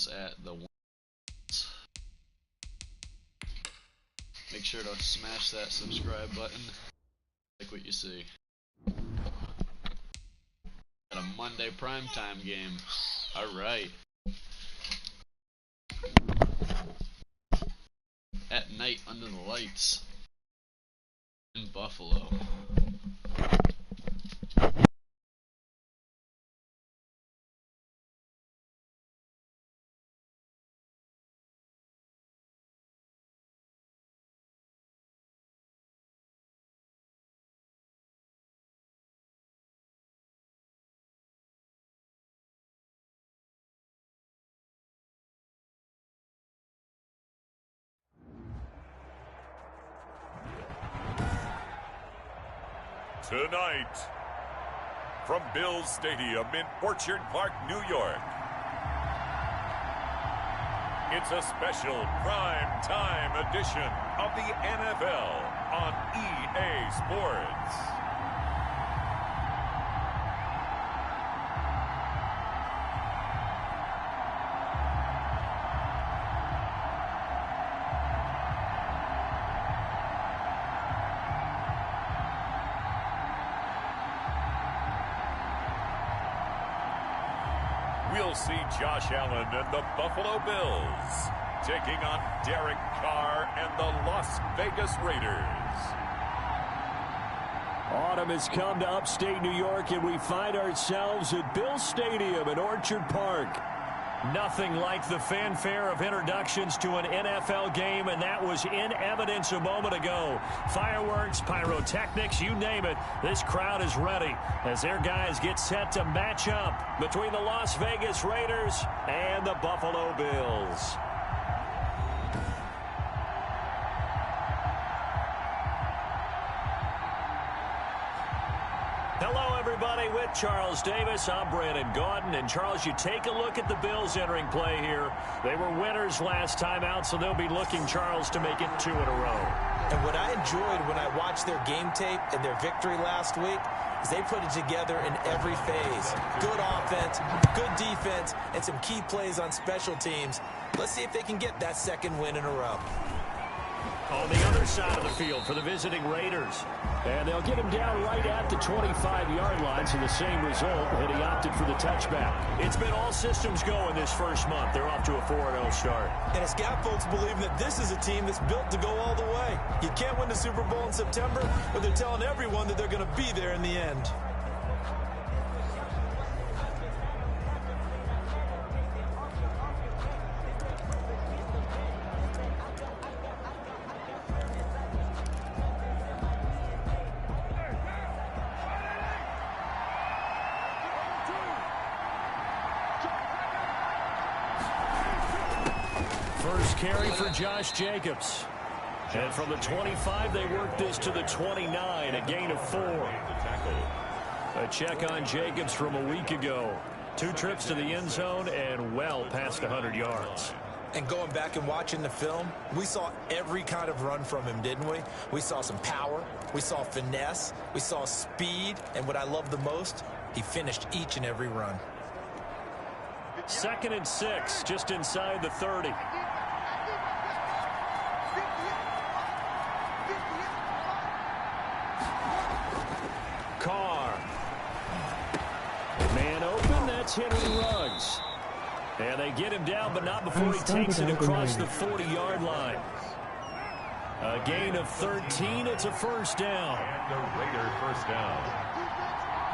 at the ones. Make sure to smash that subscribe button. Like what you see. Got a Monday primetime game. Alright. At night under the lights in Buffalo. Tonight, from Bills Stadium in Orchard Park, New York, it's a special prime time edition of the NFL on EA Sports. We'll see Josh Allen and the Buffalo Bills taking on Derek Carr and the Las Vegas Raiders. Autumn has come to upstate New York, and we find ourselves at Bills Stadium in Orchard Park. Nothing like the fanfare of introductions to an NFL game, and that was in evidence a moment ago. Fireworks, pyrotechnics, you name it, this crowd is ready as their guys get set to match up between the Las Vegas Raiders and the Buffalo Bills. Hello, everybody. With Charles Davis, I'm Brandon Gaudin. And, Charles, you take a look at the Bills entering play here. They were winners last time out, so they'll be looking, Charles, to make it 2 in a row. And what I enjoyed when I watched their game tape and their victory last week is they put it together in every phase. Good offense, good defense, and some key plays on special teams. Let's see if they can get that second win in a row. On the other side of the field for the visiting Raiders. And they'll get him down right at the 25-yard line, so the same result, and he opted for the touchback. It's been all systems go in this first month. They're off to a 4-0 start. And it's got folks believing that this is a team that's built to go all the way. You can't win the Super Bowl in September, but they're telling everyone that they're going to be there in the end. First carry for Josh Jacobs. And from the 25, they work this to the 29, a gain of 4. A check on Jacobs from a week ago. 2 trips to the end zone and well past 100 yards. And going back and watching the film, we saw every kind of run from him, didn't we? We saw some power, we saw finesse, we saw speed, and what I love the most, he finished each and every run. 2nd and 6, just inside the 30. Carr. Man open, that's Henry Ruggs. And they get him down, but not before he takes it across the 40-yard line. A gain of 13, it's a first down. And the Raider first down.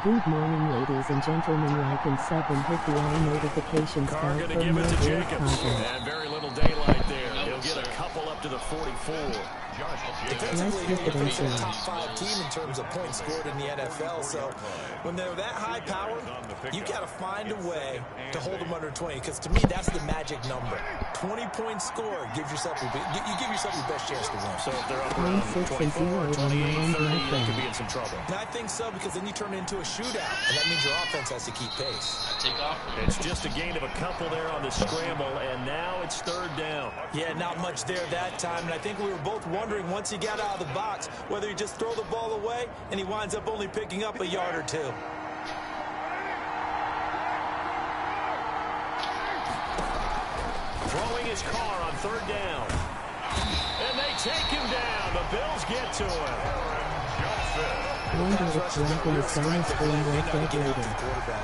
Good morning, ladies and gentlemen. Like and sub and hit the all notifications Carr bell going to for give more it to great Jacobs. content. And very little daylight there. He'll get a couple up to the 44. Defensively, you're facing a top 5 team in terms of points scored in the NFL. So when they're that high powered, you got to find a way to hold them under 20. Because to me, that's the magic number. 20-point score gives yourself you give yourself your best chance to win. So if they're up around 24, 28, 30, they could be in some trouble. And I think so, because then you turn it into a shootout, and that means your offense has to keep pace. Take off. It's just a gain of a couple there on the scramble, and now it's 3rd down. Yeah, not much there that time, and I think we were both wondering once he got out of the box whether he just throw the ball away, and he winds up only picking up a yard or 2. Throwing his car on third down. And they take him down. The Bills get to him. Wonder if Blanco is going to scream like that later.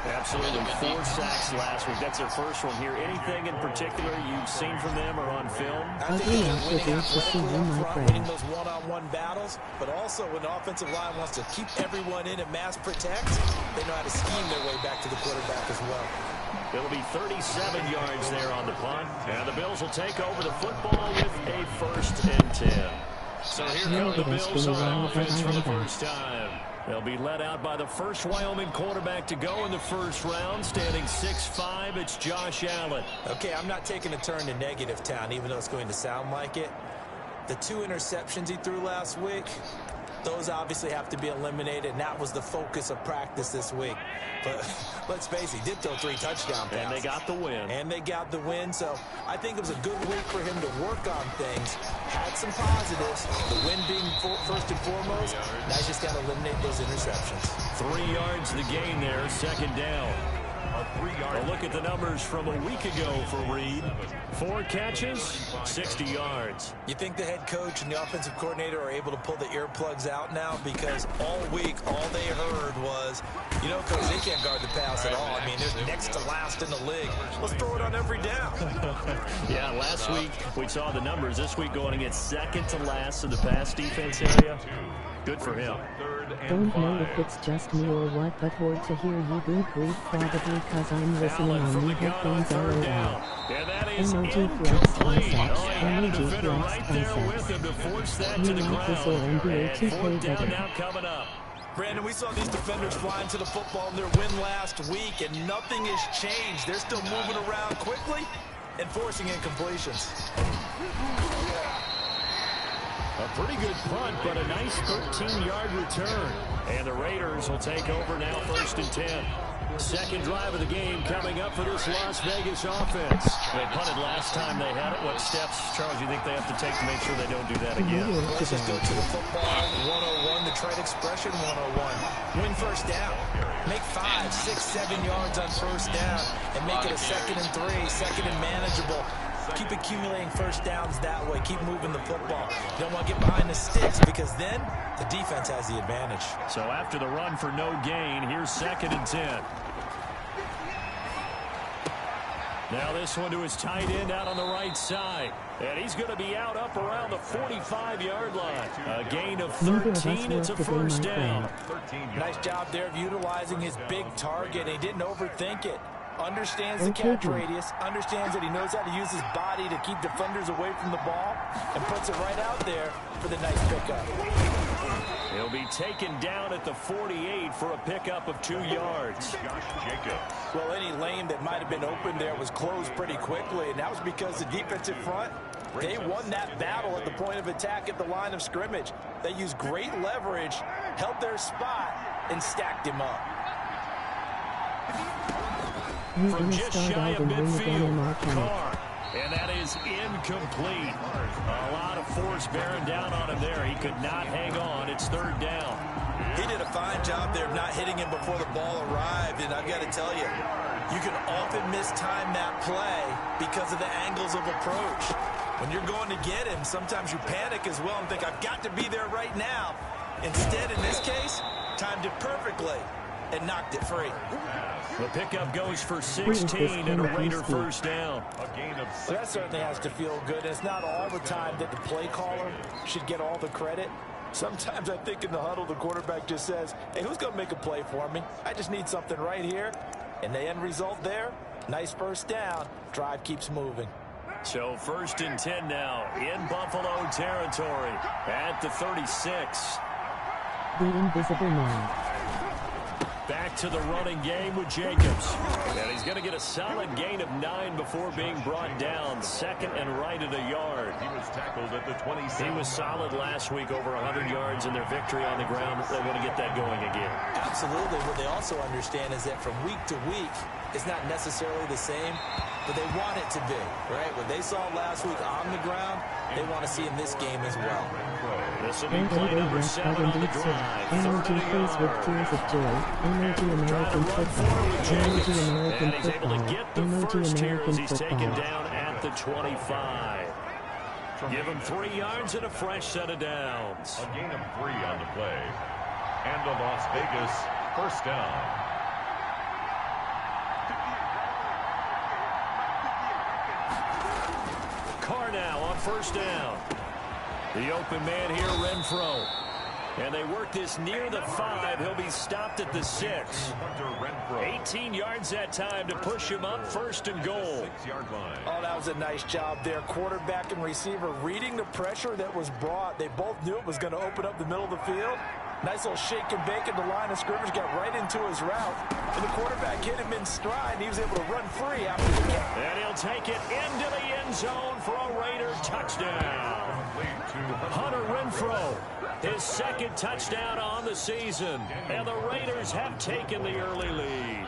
Absolutely. 4 sacks last week. That's their first one here. Anything in particular you've seen from them or on film? Ugly outfit is to see you, my friend. Winning those one-on-one battles, but also when the offensive line wants to keep everyone in and mass protect, they know how to scheme their way back to the quarterback as well. It'll be 37 yards there on the punt. And the Bills will take over the football with a 1st and 10. So here come the Bills on offense for the first time. They'll be led out by the first Wyoming quarterback to go in the first round. Standing 6'5", it's Josh Allen. Okay, I'm not taking a turn to negative town, even though it's going to sound like it. The 2 interceptions he threw last week, those obviously have to be eliminated, and that was the focus of practice this week. But let's face it, he did throw 3 touchdown passes. And they got the win. And they got the win, so I think it was a good week for him to work on things. Had some positives, the win being first and foremost. Now he's just got to eliminate those interceptions. 3 yards to the gain there, second down. A look at the numbers from a week ago for Reed. 4 catches, 60 yards. You think the head coach and the offensive coordinator are able to pull the earplugs out now? Because all week, all they heard was, you know, coach, they can't guard the pass at all. I mean, they're next to last in the league. Let's throw it on every down. Yeah, last week we saw the numbers. This week going against second to last in the pass defense area. Good for him. Don't know if it's just me or what, but hard to hear you good grief, probably cause I'm listening on new headphones LOL. MOG flex biceps, MOG flex biceps. You like this or NBA 2K better? Brandon, we saw these defenders flying to the football in their win last week, and nothing has changed. They're still moving around quickly and forcing incompletions. A pretty good punt, but a nice 13-yard return. And the Raiders will take over now, 1st and 10. Second drive of the game coming up for this Las Vegas offense. They punted last time they had it. What steps, Charles, you think they have to take to make sure they don't do that again? Let's just go to the football 101, the trade expression 101. Win first down. Make 5, 6, 7 yards on first down and make it a 2nd and 3, 2nd and manageable. Keep accumulating first downs that way. Keep moving the football. You don't want to get behind the sticks because then the defense has the advantage. So after the run for no gain, here's 2nd and 10. Now this one to his tight end out on the right side. And he's going to be out up around the 45-yard line. A gain of 13. It's a first down. Nice job there of utilizing his big target. He didn't overthink it. Understands the catch radius, understands that he knows how to use his body to keep defenders away from the ball, and puts it right out there for the nice pickup. He'll be taken down at the 48 for a pickup of 2 yards. Well, any lane that might have been open there was closed pretty quickly, and that was because the defensive front, they won that battle at the point of attack at the line of scrimmage. They used great leverage, held their spot, and stacked him up. From just shy of midfield, Carr. And that is incomplete. A lot of force bearing down on him there. He could not hang on. It's 3rd down. He did a fine job there of not hitting him before the ball arrived. And I've got to tell you, you can often mistime that play because of the angles of approach. When you're going to get him, sometimes you panic as well and think, I've got to be there right now. Instead, in this case, timed it perfectly and knocked it free. The pickup goes for 16 and a Raider first down. So that certainly has to feel good. It's not all the time that the play caller should get all the credit. Sometimes I think in the huddle, the quarterback just says, hey, who's going to make a play for me? I just need something right here. And the end result there, nice first down. Drive keeps moving. So 1st and 10 now in Buffalo territory at the 36. The Invisible Man. Back to the running game with Jacobs. And he's going to get a solid gain of 9 before being brought down. 2nd and right at a yard. He was tackled at the 27. He was solid last week, over 100 yards in their victory on the ground. They want to get that going again. Absolutely. What they also understand is that from week to week, it's not necessarily the same, but they want it to be, right? What they saw last week on the ground, they want to see in this game as well. This will be play number 7 on the drive. Energy plays with tears of joy. Energy American football. Energy American And he's able to football. get the Energy first here as American he's taken football. down at the 25. Give him 3 yards and a fresh set of downs. A gain of 3 on the play. And a Las Vegas first down. Carr now on first down. The open man here, Renfro. And they work this near the 5. He'll be stopped at the 6. 18 yards that time to push him up first and goal. Oh, that was a nice job there. Quarterback and receiver reading the pressure that was brought. They both knew it was going to open up the middle of the field. Nice little shake and bake at the line of scrimmage. Got right into his route. And the quarterback hit him in stride. And he was able to run free after the catch. And he'll take it into the end zone for a Raider touchdown. Hunter Renfro, his second touchdown on the season. And the Raiders have taken the early lead.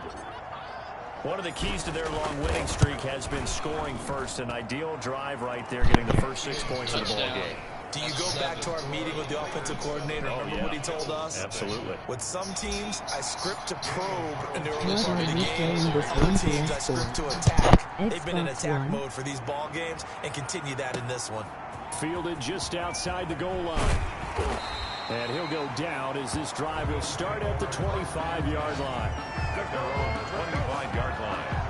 One of the keys to their long winning streak has been scoring first. An ideal drive right there, getting the first 6 points of the ball game. Do you go back to our meeting with the offensive coordinator? Remember what he told us? Absolutely. With some teams, I script to probe in the early part of the game. Other teams, I script to attack. They've been in attack mode for these ball games and continue that in this one. Fielded just outside the goal line. And he'll go down as this drive will start at the 25-yard line. At their own 25-yard line.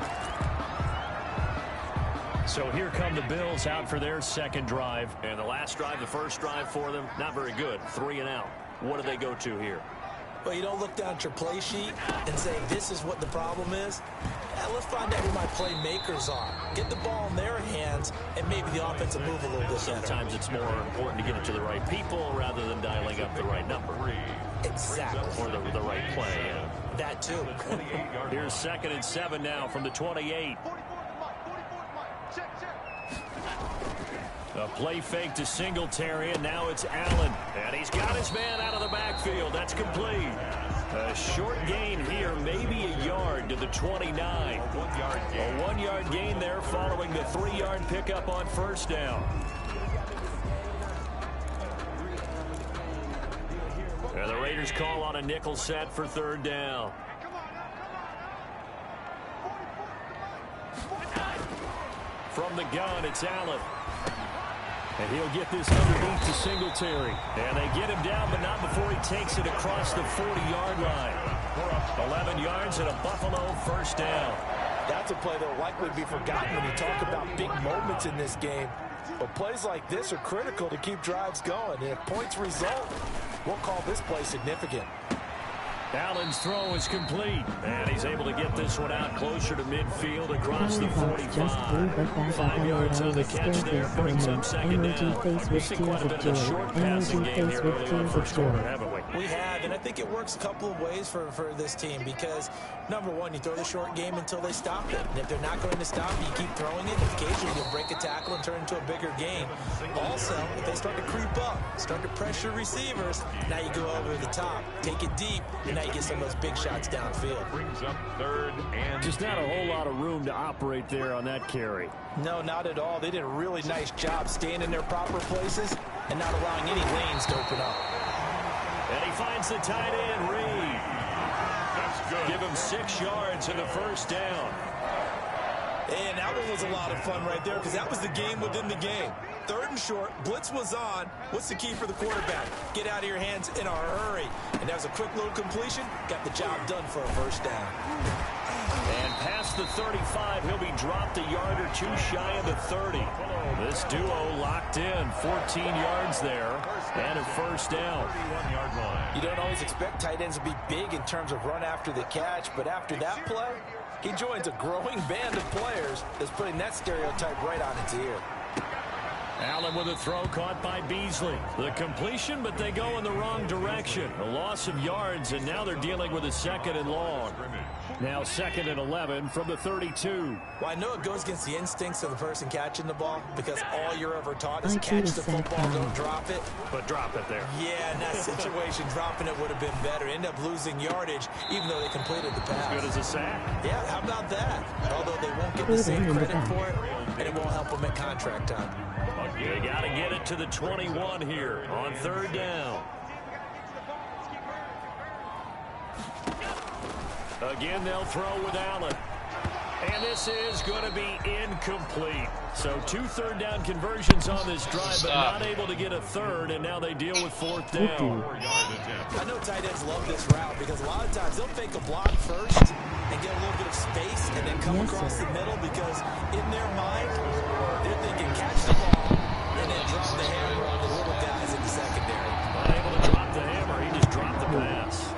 So here come the Bills out for their second drive. And the last drive, the first drive for them, not very good. 3 and out. What do they go to here? Well, you don't look down at your play sheet and say, this is what the problem is. Yeah, let's find out who my playmakers are. Get the ball in their hands, and maybe the offense will move a little bit better. Sometimes it's more important to get it to the right people rather than dialing up the right number. Exactly. Or the right play. That too. Here's 2nd and 7 now from the 28. A play fake to Singletary, and now it's Allen. And he's got his man out of the backfield. That's complete. A short gain here, maybe a yard to the 29. A 1-yard gain there following the 3-yard pickup on first down. And the Raiders call on a nickel set for 3rd down. From the gun, it's Allen. And he'll get this underneath to Singletary. And they get him down, but not before he takes it across the 40-yard line. 11 yards and a Buffalo first down. That's a play that will likely be forgotten when you talk about big moments in this game. But plays like this are critical to keep drives going. And if points result, we'll call this play significant. Allen's throw is complete, and he's able to get this one out closer to midfield across the 45. 5 yards on the catch there, brings up 2nd down. We've seen quite a bit of a short passing game here early on first quarter, haven't we? We have, and I think it works a couple of ways for this team because, number one, you throw the short game until they stop it. And if they're not going to stop it, you keep throwing it. Occasionally, you'll break a tackle and turn into a bigger gain. Also, if they start to creep up, start to pressure receivers, now you go over the top, take it deep, and now you get some of those big shots downfield. Brings up 3rd and just not a whole lot of room to operate there on that carry. No, not at all. They did a really nice job staying in their proper places and not allowing any lanes to open up. And he finds the tight end, Reed. that's good. Give him 6 yards and the first down. And that one was a lot of fun right there because that was the game within the game. 3rd and short, blitz was on. What's the key for the quarterback? Get out of your hands in a hurry. And that was a quick little completion. Got the job done for a first down. And past the 35, he'll be dropped a yard or two shy of the 30. This duo locked in, 14 yards there, and a first down. 31-yard line. You don't always expect tight ends to be big in terms of run after the catch, but after that play, he joins a growing band of players that's putting that stereotype right on its ear. Allen with a throw caught by Beasley. The completion, but they go in the wrong direction. A loss of yards, and now they're dealing with a 2nd and long. Now 2nd and 11 from the 32. Well, I know it goes against the instincts of the person catching the ball because all you're ever taught is catch the football, don't drop it. But drop it there. Yeah, in that situation, dropping it would have been better. End up losing yardage, even though they completed the pass. Good as a sack. Yeah, how about that? Although they won't get the same credit for it, and it won't help them at contract time. They got to get it to the 21 here on 3rd down. Again, they'll throw with Allen. And this is going to be incomplete. So 2 third-down conversions on this drive, but not able to get a third, and now they deal with 4th down. I know tight ends love this route because a lot of times they'll fake a block first and get a little bit of space and then come across the middle because in their mind, they're thinking catch the ball and then drop the hammer on the little guys in the secondary. Unable to drop the hammer, he just dropped the pass.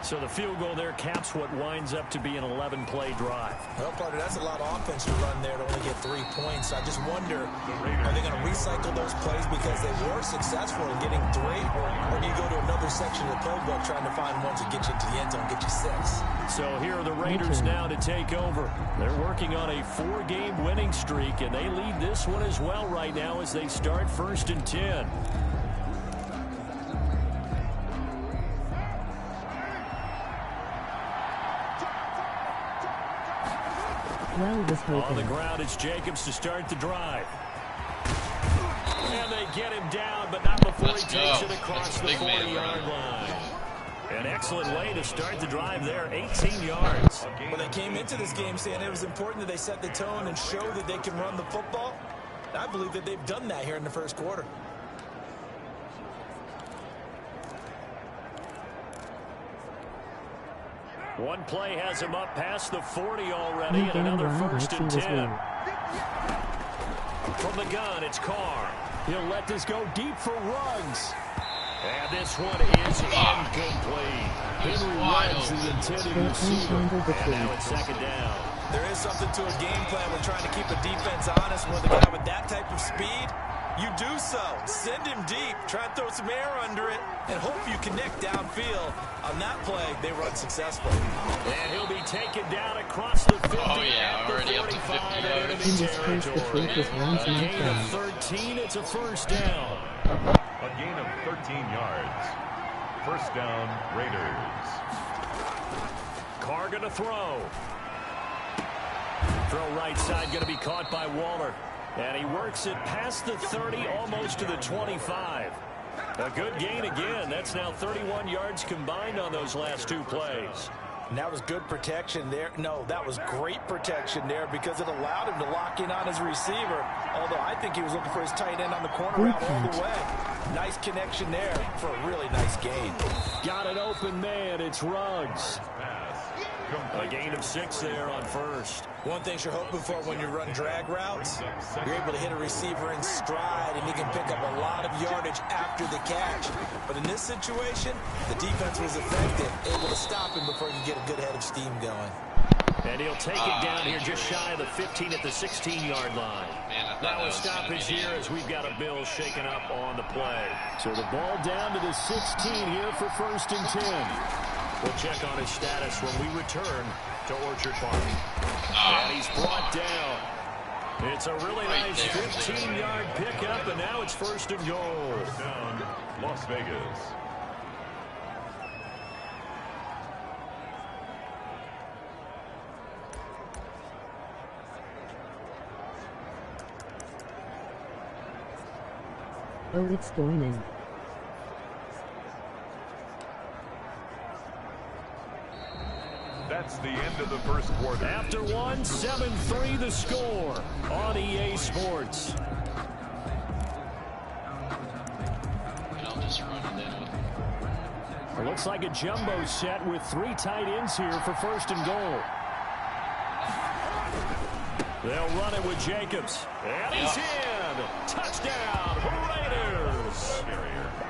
So the field goal there caps what winds up to be an 11-play drive. Well, partner, that's a lot of offense to run there to only get 3 points. I just wonder, are they going to recycle those plays because they were successful in getting 3? Or do you go to another section of the playbook trying to find ones that get you into the end zone and get you 6? So here are the Raiders now to take over. They're working on a 4-game winning streak, and they lead this one as well right now as they start 1st and 10. On the ground, it's Jacobs to start the drive. And they get him down, but not before he takes it across the 40-yard line. An excellent way to start the drive there, 18 yards. Well, they came into this game saying it was important that they set the tone and show that they can run the football. I believe that they've done that here in the first quarter. One play has him up past the 40 already, and another 1st and 10. From the gun, it's Carr. He'll let this go deep for Ruggs. And this one is incomplete. Henry Ruggs is intended receiver. And now it's 2nd down. There is something to a game plan when trying to keep a defense honest. With a guy with that type of speed, you do so. Send him deep. Try and throw some air under it and hope you connect downfield. On that play, they run successfully. And he'll be taken down across the 50. Oh, yeah, already up to 50 yards. In this case, the truth is runs A my gain of friend. 13, it's a 1st down. A gain of 13 yards. 1st down, Raiders. Carr going to throw. Throw right side going to be caught by Waller. And he works it past the 30, almost to the 25. A good gain again. That's now 31 yards combined on those last 2 plays. And that was good protection there. No, that was great protection there because it allowed him to lock in on his receiver. Although I think he was looking for his tight end on the corner route all the way. Nice connection there for a really nice gain. Got an open man. It's Ruggs. A gain of 6 there on 1st. One thing you're hoping for when you run drag routes, you're able to hit a receiver in stride and he can pick up a lot of yardage after the catch. But in this situation, the defense was effective, able to stop him before he could get a good head of steam going. And he'll take it down here just shy of the 15 at the 16-yard line. Now a stoppage here as we've got a Bill shaken up on the play. So the ball down to the 16 here for 1st and 10. We'll check on his status when we return to Orchard Park. And he's brought down. It's a really nice 15-yard pickup, and now it's 1st and goal. Down, Las Vegas. Oh, it's going in. That's the end of the first quarter. After one, 7-3 the score on EA Sports. And I'll just run it in. It looks like a jumbo set with 3 tight ends here for 1st and goal. They'll run it with Jacobs. And he's in. Touchdown, Raiders.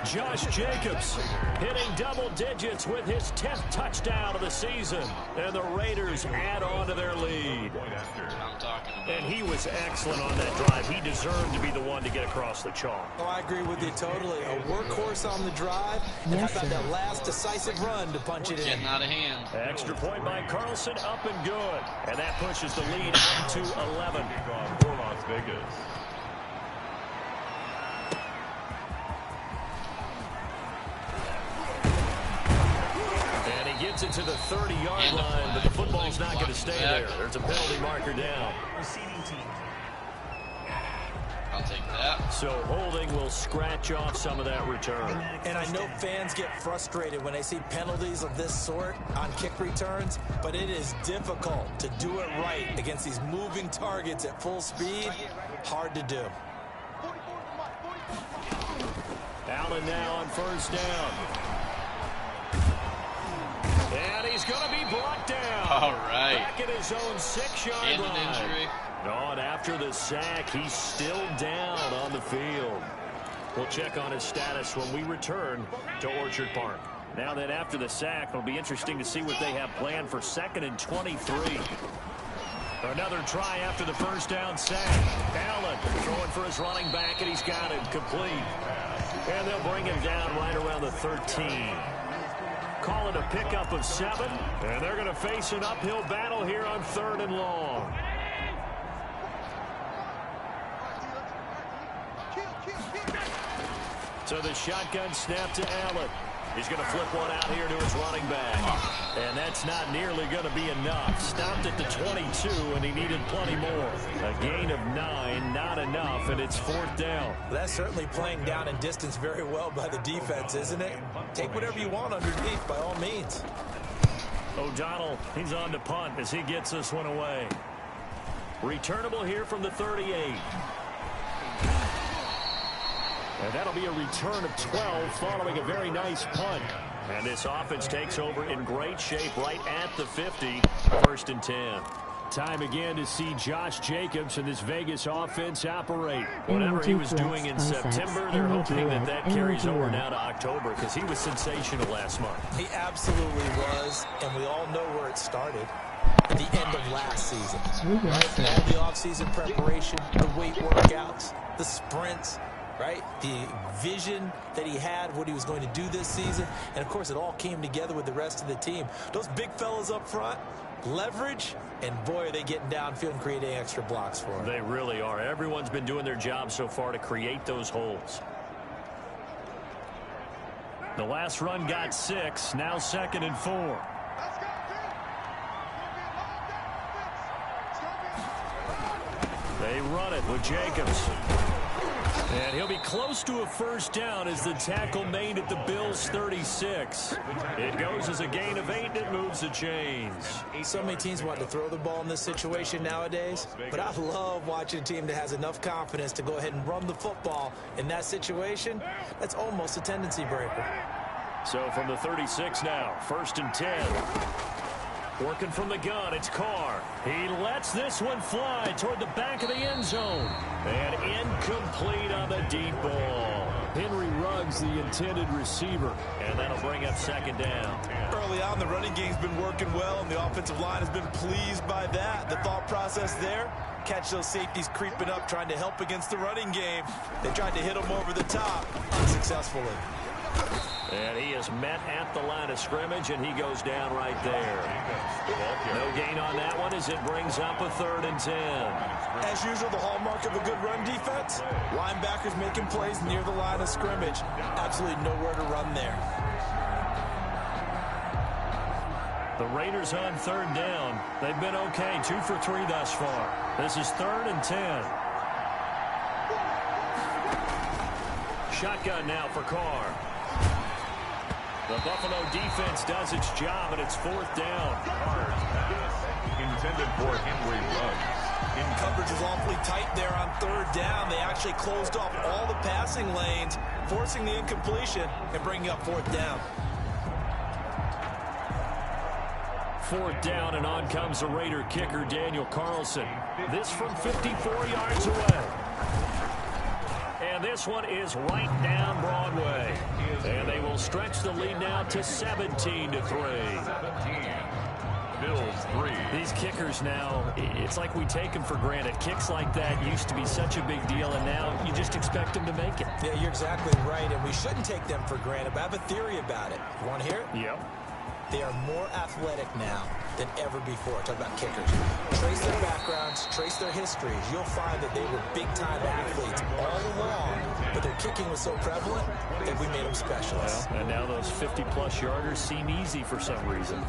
Josh Jacobs hitting double digits with his 10th touchdown of the season. And the Raiders add on to their lead. And he was excellent on that drive. He deserved to be the one to get across the chalk. Oh, I agree with you totally. A workhorse on the drive. And how about that last decisive run to punch it in? Getting out of hand. Extra point by Carlson, up and good. And that pushes the lead up to 11. For Las Vegas. And he gets it to the 30-yard line, but the football's not going to stay there. There's a penalty marker down. Receiving team. I'll take that. So holding will scratch off some of that return. And I know fans get frustrated when they see penalties of this sort on kick returns, but it is difficult to do it right against these moving targets at full speed. Hard to do. Allen now on first down. And he's going to be brought down. All right. Back at his own 6-yard line. And an injury. Oh, and after the sack, he's still down on the field. We'll check on his status when we return to Orchard Park. Now that after the sack, it'll be interesting to see what they have planned for 2nd and 23. Another try after the first down sack. Allen throwing for his running back, and he's got it complete. And they'll bring him down right around the 13. Call it a pickup of 7, and they're going to face an uphill battle here on 3rd and long. So the shotgun snap to Allen. He's going to flip one out here to his running back. And that's not nearly going to be enough. Stopped at the 22, and he needed plenty more. A gain of 9, not enough, and it's 4th down. That's certainly playing down in distance very well by the defense, isn't it? Take whatever you want underneath by all means. O'Donnell, he's on to punt as he gets this one away. Returnable here from the 38. And that'll be a return of 12 following a very nice punt. And this offense takes over in great shape right at the 50. 1st and 10. Time again to see Josh Jacobs and this Vegas offense operate. Whatever he was doing in September, they're hoping that that carries over now to October because he was sensational last month. He absolutely was, and we all know where it started. At the end of last season. Right? All the offseason preparation, the weight workouts, the sprints. Right? The vision that he had, what he was going to do this season. And, of course, it all came together with the rest of the team. Those big fellas up front, leverage, and, boy, are they getting downfield and creating extra blocks for him. They really are. Everyone's been doing their job so far to create those holes. The last run got 6. Now 2nd and 4. They run it with Jacobs. And he'll be close to a first down as the tackle made at the Bills' 36. It goes as a gain of 8, and it moves the chains. So many teams want to throw the ball in this situation nowadays, but I love watching a team that has enough confidence to go ahead and run the football in that situation. That's almost a tendency breaker. So from the 36 now, 1st and 10. Working from the gun, it's Carr. He lets this one fly toward the back of the end zone. And incomplete on the deep ball. Henry Ruggs, the intended receiver. And that'll bring up 2nd down. Early on, the running game's been working well, and the offensive line has been pleased by that. The thought process there, catch those safeties creeping up, trying to help against the running game. They tried to hit them over the top, unsuccessfully. And he is met at the line of scrimmage, and he goes down right there. No gain on that one as it brings up a 3rd and 10. As usual, the hallmark of a good run defense, linebackers making plays near the line of scrimmage. Absolutely nowhere to run there. The Raiders on 3rd down. They've been okay, 2 for 3 thus far. This is 3rd and 10. Shotgun now for Carr. The Buffalo defense does its job, and it's 4th down. Intended for Henry Ruggs. Coverage is awfully tight there on 3rd down. They actually closed off all the passing lanes, forcing the incompletion and bringing up 4th down. 4th down, and on comes the Raider kicker, Daniel Carlson. This from 54 yards away. And this one is right down Broadway. And they will stretch the lead now to 17-3. Bills 3. These kickers now, it's like we take them for granted. Kicks like that used to be such a big deal, and now you just expect them to make it. Yeah, you're exactly right, and we shouldn't take them for granted, but I have a theory about it. You want to hear it? Yep. They are more athletic now than ever before. Talk about kickers. Trace their backgrounds, trace their histories. You'll find that they were big-time athletes all along, but their kicking was so prevalent that we made them specialists. Well, and now those 50-plus yarders seem easy for some reason.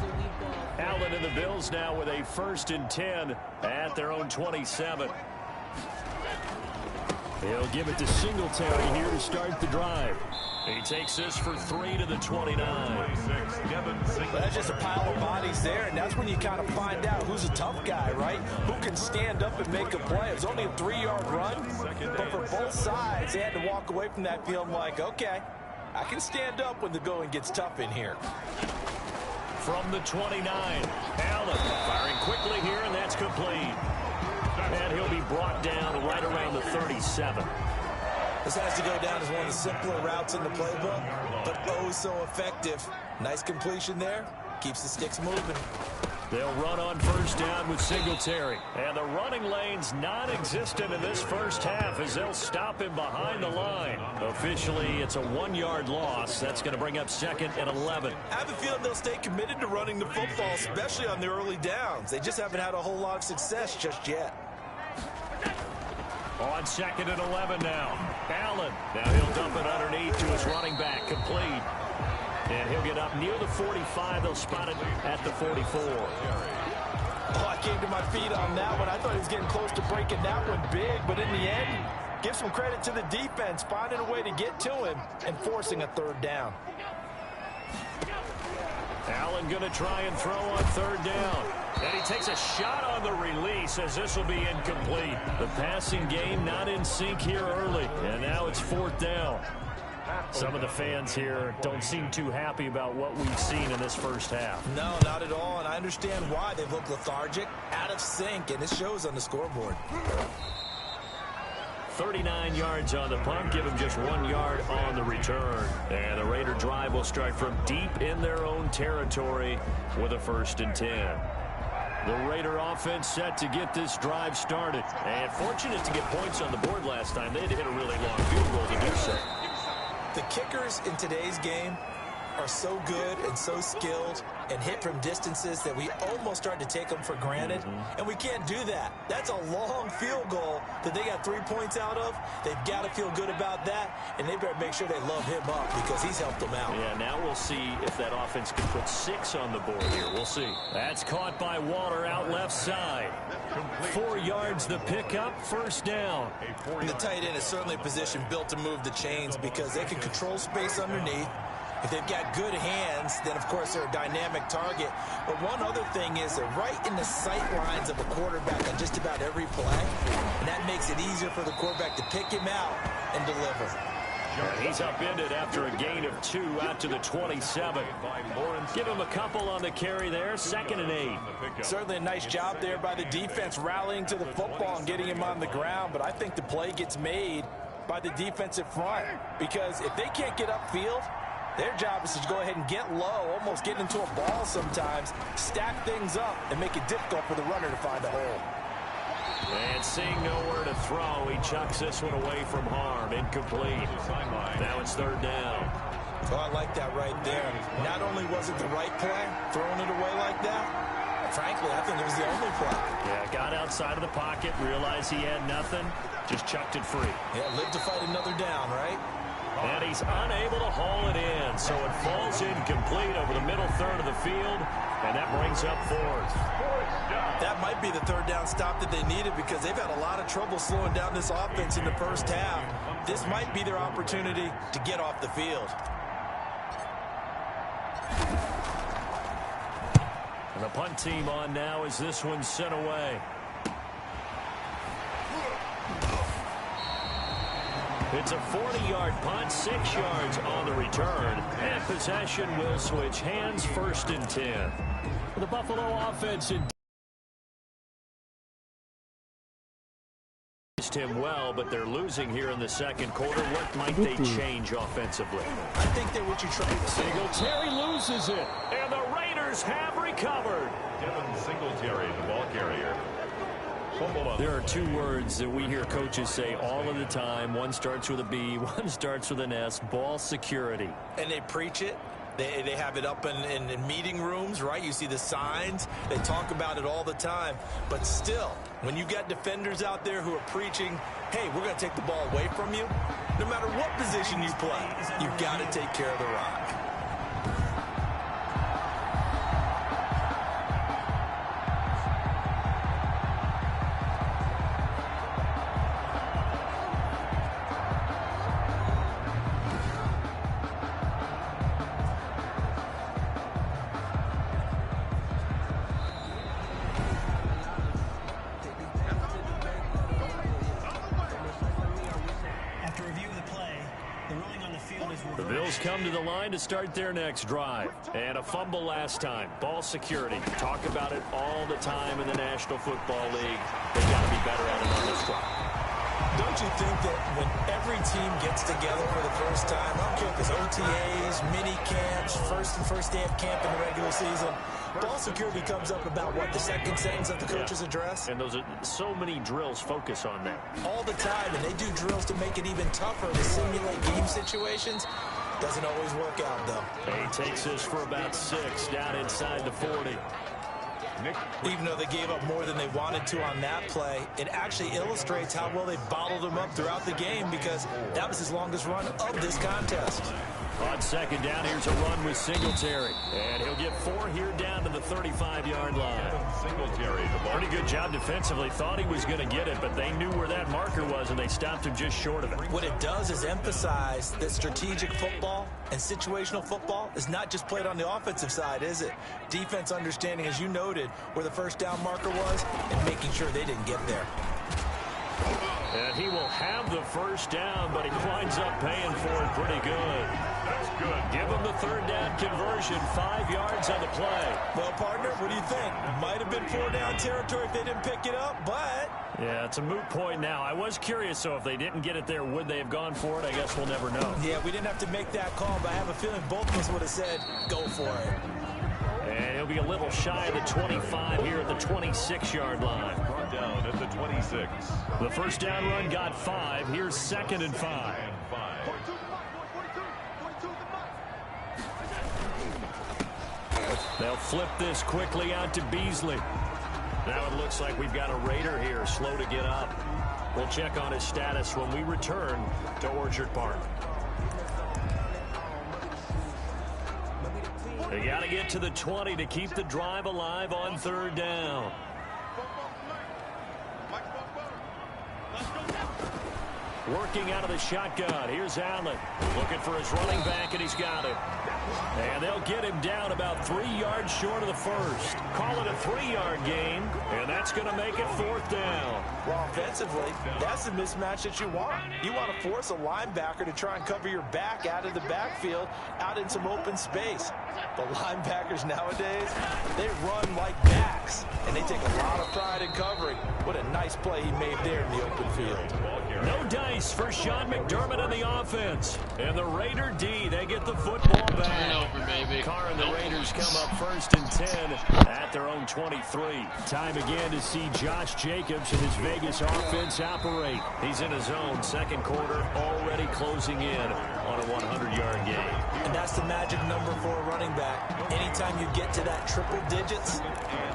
Allen and the Bills now with a 1st and 10 at their own 27. He'll give it to Singletary here to start the drive. He takes this for 3 to the 29. Well, that's just a pile of bodies there, and that's when you kind of find out who's a tough guy, right? Who can stand up and make a play. It was only a 3-yard run, but for both sides, they had to walk away from that field like, okay, I can stand up when the going gets tough in here. From the 29, Allen firing quickly here, and that's complete. And he'll be brought down right around the 37. This has to go down as one of the simpler routes in the playbook, but oh so effective. Nice completion there. Keeps the sticks moving. They'll run on first down with Singletary. And the running lane's non-existent in this first half as they'll stop him behind the line. Officially, it's a 1-yard loss. That's going to bring up 2nd and 11. I have a feeling they'll stay committed to running the football, especially on the early downs. They just haven't had a whole lot of success just yet. On 2nd and 11 now. Allen. Now he'll dump it underneath to his running back. Complete. And he'll get up near the 45. They'll spot it at the 44. Oh, I came to my feet on that one. I thought he was getting close to breaking that one big. But in the end, give some credit to the defense, finding a way to get to him and forcing a 3rd down. Allen going to try and throw on 3rd down. And he takes a shot on the release as this will be incomplete. The passing game not in sync here early. And now it's 4th down. Some of the fans here don't seem too happy about what we've seen in this first half. No, not at all. And I understand why. They look lethargic, out of sync, and it shows on the scoreboard. 39 yards on the punt, give them just 1 yard on the return. And the Raider drive will start from deep in their own territory with a 1st and 10. The Raider offense set to get this drive started. And fortunate to get points on the board last time. They had to hit a really long field goal to do so. The kickers in today's game are so good and so skilled and hit from distances that we almost start to take them for granted. And we can't do that. That's a long field goal that they got 3 points out of. They've got to feel good about that, and they better make sure they love him up because he's helped them out. Yeah, now we'll see if that offense can put 6 on the board here. We'll see. That's caught by Waller out left side. 4 yards the pickup, 1st down. And the tight end is certainly a position built to move the chains because they can control space underneath. If they've got good hands, then, of course, they're a dynamic target. But one other thing is they're right in the sight lines of a quarterback on just about every play. And that makes it easier for the quarterback to pick him out and deliver. He's upended after a gain of 2 out to the 27. Give him a couple on the carry there, 2nd and 8. Certainly a nice job there by the defense rallying to the football and getting him on the ground. But I think the play gets made by the defensive front because if they can't get upfield, their job is to go ahead and get low, almost get into a ball sometimes, stack things up, and make it difficult for the runner to find a hole. And seeing nowhere to throw, he chucks this one away from harm. Incomplete. Now it's 3rd down. Oh, I like that right there. Not only was it the right play, throwing it away like that, frankly, I think it was the only play. Yeah, got outside of the pocket, realized he had nothing, just chucked it free. Yeah, lived to fight another down, right? And he's unable to haul it in, so it falls incomplete over the middle third of the field, and that brings up 4th. That might be the 3rd down stop that they needed because they've had a lot of trouble slowing down this offense in the first half. This might be their opportunity to get off the field. And the punt team on now as this one's sent away. It's a 40-yard punt, 6 yards on the return, and possession will switch hands, 1st and 10. The Buffalo offense him well, but they're losing here in the 2nd quarter. What might they change offensively? I think they what you try to say. Singletary loses it, and the Raiders have recovered. Kevin Singletary, the ball carrier. There are 2 words that we hear coaches say all of the time. One starts with a B, one starts with an S, ball security. And they preach it. They have it up in meeting rooms, right? You see the signs. They talk about it all the time. But still, when you got defenders out there who are preaching, hey, we're going to take the ball away from you, no matter what position you play, you've got to take care of the rock. Bills come to the line to start their next drive. And a fumble last time. Ball security. Talk about it all the time in the National Football League. They've got to be better at it on this drive. Don't you think that when every team gets together for the first time, I don't care if it's OTAs, mini camps, first day of camp in the regular season, ball security comes up about what, the second sentence of the coach's address? And those are so many drills focus on that. All the time, and they do drills to make it even tougher to simulate game situations. Doesn't always work out, though. He takes this for about 6 down inside the 40. Even though they gave up more than they wanted to on that play, it actually illustrates how well they bottled them up throughout the game because that was his longest run of this contest. On second down, here's a run with Singletary. And he'll get 4 here down to the 35-yard line. Singletary. Pretty good job defensively. Thought he was going to get it, but they knew where that marker was, and they stopped him just short of it. What it does is emphasize that strategic football and situational football is not just played on the offensive side, is it? Defense understanding, as you noted, where the first down marker was and making sure they didn't get there. And he will have the first down, but he winds up paying for it pretty good. That's good. Give him the third down conversion, 5 yards on the play. Well, partner, what do you think? Might have been 4 down territory if they didn't pick it up, but... Yeah, it's a moot point now. I was curious, so if they didn't get it there, would they have gone for it? I guess we'll never know. Yeah, we didn't have to make that call, but I have a feeling both of us would have said, go for it. And he'll be a little shy of the 25 here at the 26-yard line. Brought down at the 26. The first down run got 5. Here's 2nd and 5. They'll flip this quickly out to Beasley. Now it looks like we've got a Raider here, slow to get up. We'll check on his status when we return to Orchard Park. They got to get to the 20 to keep the drive alive on third down. Working out of the shotgun. Here's Allen. Looking for his running back, and he's got it. And they'll get him down about 3 yards short of the first. Call it a 3-yard gain, and that's going to make it 4th down. Well, offensively, that's the mismatch that you want. You want to force a linebacker to try and cover your back out of the backfield, out in some open space. The linebackers nowadays, they run like backs, and they take a lot of pride in covering. What a nice play he made there in the open field. No dice for Sean McDermott and the offense. And the Raider D, they get the football back. Turnover, baby. Carr and the Raiders come up 1st and 10 at their own 23. Time again to see Josh Jacobs and his Vegas offense operate. He's in his own second quarter, already closing in on a 100-yard game. And that's the magic number for a running back. Anytime you get to that triple digits,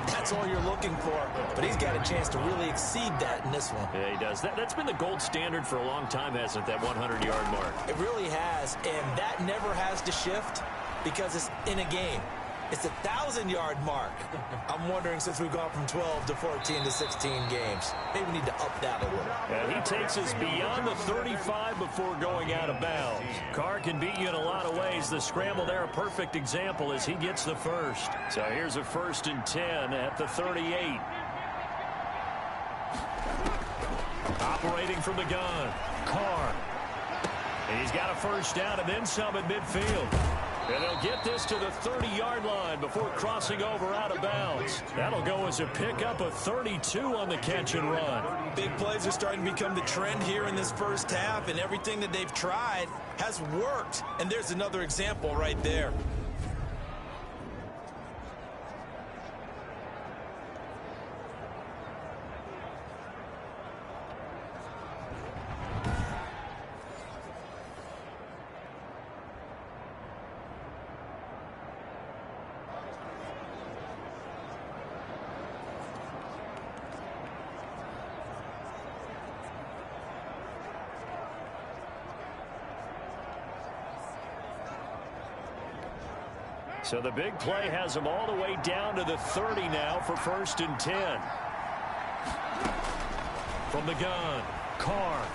that's all you're looking for. But he's got a chance to really exceed that in this one. Yeah, he does. That's been the gold standard for a long time, hasn't it, that 100-yard mark? It really has, and that never has to shift because it's in a game. It's a 1,000-yard mark. I'm wondering, since we've gone from 12 to 14 to 16 games, maybe we need to up that a little. And he takes us beyond the 35 before going out of bounds. Carr can beat you in a lot of ways. The scramble there, a perfect example as he gets the first. So here's a 1st and 10 at the 38. Operating from the gun, Carr. And he's got a first down and then some at midfield. And they'll get this to the 30-yard line before crossing over out of bounds. That'll go as a pickup of 32 on the catch and run. Big plays are starting to become the trend here in this first half, and everything that they've tried has worked. And there's another example right there. So the big play has them all the way down to the 30 now for 1st and 10. From the gun, Carr.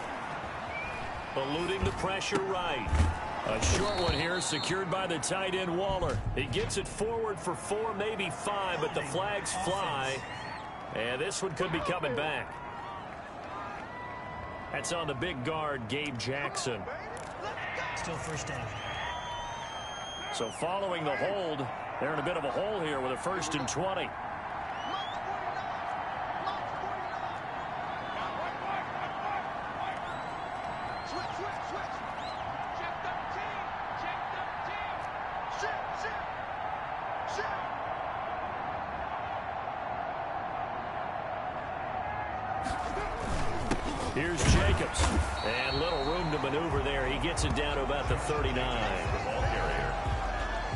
Eluding the pressure right. A short one here secured by the tight end Waller. He gets it forward for 4, maybe 5, but the flags fly. And this one could be coming back. That's on the big guard, Gabe Jackson. Still first down. So following the hold, they're in a bit of a hole here with a 1st and 20. Here's Jacobs. And little room to maneuver there. He gets it down to about the 39.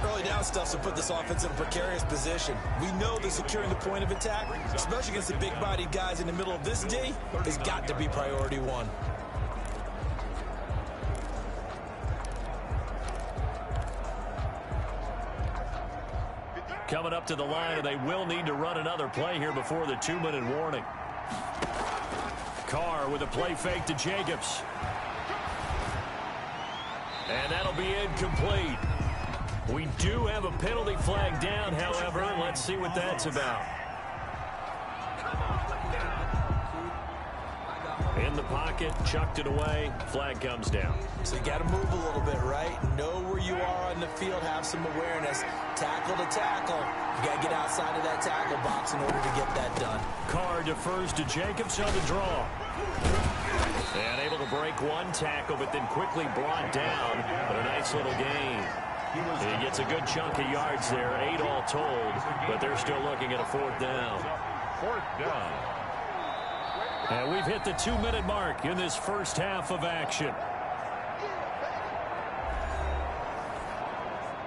Early down stuff to put this offense in a precarious position. We know that securing the point of attack, especially against the big-bodied guys in the middle of this D, has got to be priority one. Coming up to the line, and they will need to run another play here before the 2-minute warning. Carr with a play fake to Jacobs. And that'll be incomplete. We do have a penalty flag down, however. Let's see what that's about. In the pocket, chucked it away. Flag comes down. So you got to move a little bit, right? Know where you are on the field, have some awareness. Tackle to tackle. You got to get outside of that tackle box in order to get that done. Carr defers to Jacobs on the draw. And able to break one tackle, but then quickly brought down. But a nice little gain. He gets a good chunk of yards there, 8 all told, but they're still looking at a 4th down. 4th down. And we've hit the 2-minute mark in this first half of action.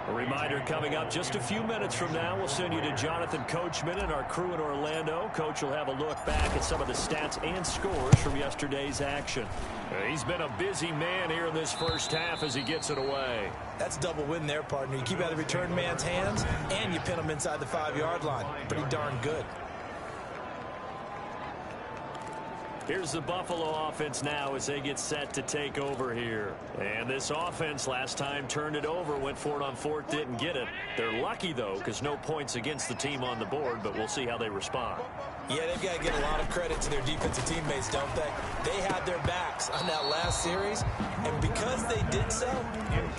A reminder coming up just a few minutes from now, we'll send you to Jonathan Coachman and our crew in Orlando. Coach will have a look back at some of the stats and scores from yesterday's action. He's been a busy man here in this first half as he gets it away. That's double win there, partner. You keep out of the return man's hands, and you pin him inside the 5-yard line. Pretty darn good. Here's the Buffalo offense now as they get set to take over here. And this offense last time turned it over, went for it on 4th, didn't get it. They're lucky, though, because no points against the team on the board, but we'll see how they respond. Yeah, they've got to give a lot of credit to their defensive teammates, don't they? They had their backs on that last series, and because they did so,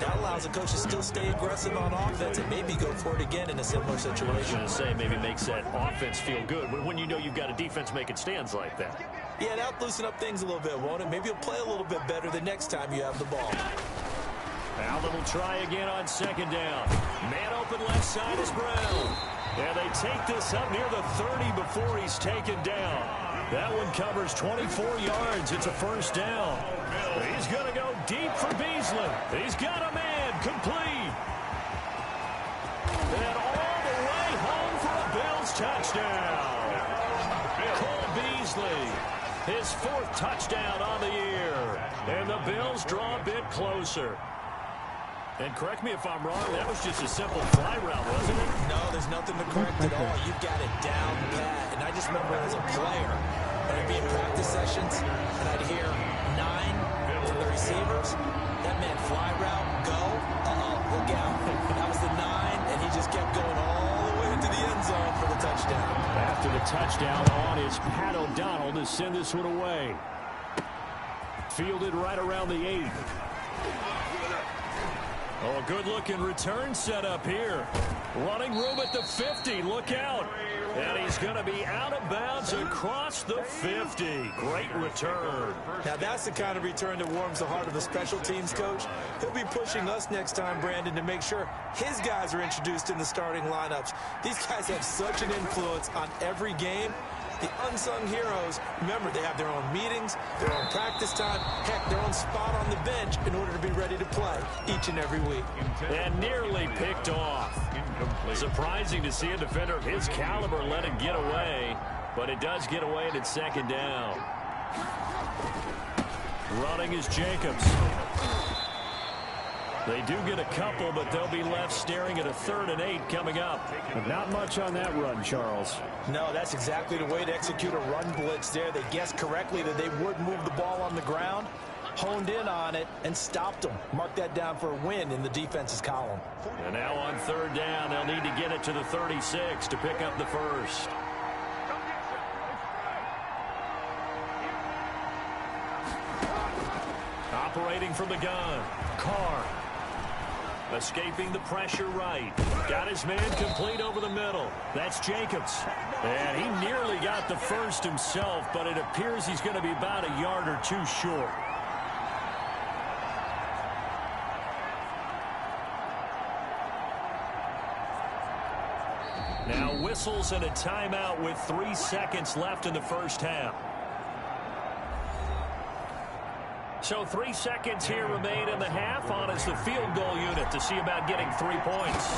that allows the coach to still stay aggressive on offense and maybe go for it again in a similar situation. I was going to say, maybe makes that offense feel good when you know you've got a defense making stands like that. Yeah, that'll loosen up things a little bit, won't it? Maybe you'll play a little bit better the next time you have the ball. Allen will try again on 2nd down. Man open left side is Brown. And they take this up near the 30 before he's taken down. That one covers 24 yards. It's a 1st down. He's going to go deep for Beasley. He's got a man complete. And all the way home for a Bills touchdown. Cole Beasley, his 4th touchdown on the year. And the Bills draw a bit closer. And correct me if I'm wrong, that was just a simple fly route, wasn't it? No, there's nothing to correct at all. You've got it down pat. And I just remember as a player, when I'd be in practice sessions, and I'd hear 9 from the receivers. That meant fly route, go, look out. That was the 9, and he just kept going all the way into the end zone for the touchdown. After the touchdown on is Pat O'Donnell to send this one away. Fielded right around the 8. Oh, good-looking return set up here. Running room at the 50. Look out. And he's going to be out of bounds across the 50. Great return. Now, that's the kind of return that warms the heart of a special teams coach. He'll be pushing us next time, Brandon, to make sure his guys are introduced in the starting lineups. These guys have such an influence on every game. The unsung heroes, remember, they have their own meetings, their own practice time, heck, their own spot on the bench in order to be ready to play each and every week. And nearly picked off. Surprising to see a defender of his caliber let it get away, but it does get away and it's 2nd down. Running is Jacobs. They do get a couple, but they'll be left staring at a 3rd and 8 coming up. But not much on that run, Charles. No, that's exactly the way to execute a run blitz there. They guessed correctly that they would move the ball on the ground, honed in on it, and stopped them. Mark that down for a win in the defense's column. And now on 3rd down, they'll need to get it to the 36 to pick up the 1st. Operating from the gun, Carr. Escaping the pressure right. Got his man complete over the middle. That's Jacobs. And he nearly got the first himself, but it appears he's going to be about a yard or two short. Now whistles and a timeout with 3 seconds left in the first half. So 3 seconds here remain in the half. On is the field goal unit to see about getting 3 points.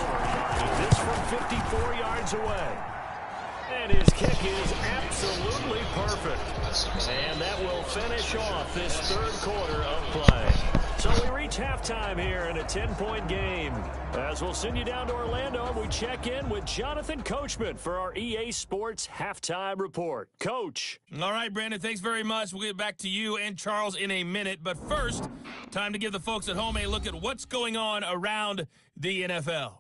This from 54 yards away. And his kick is absolutely perfect. And that will finish off this third quarter of play. So we reach halftime here in a 10-point game. As we'll send you down to Orlando, we check in with Jonathan Coachman for our EA Sports Halftime Report. Coach. All right, Brandon, thanks very much. We'll get back to you and Charles in a minute. But first, time to give the folks at home a look at what's going on around the NFL.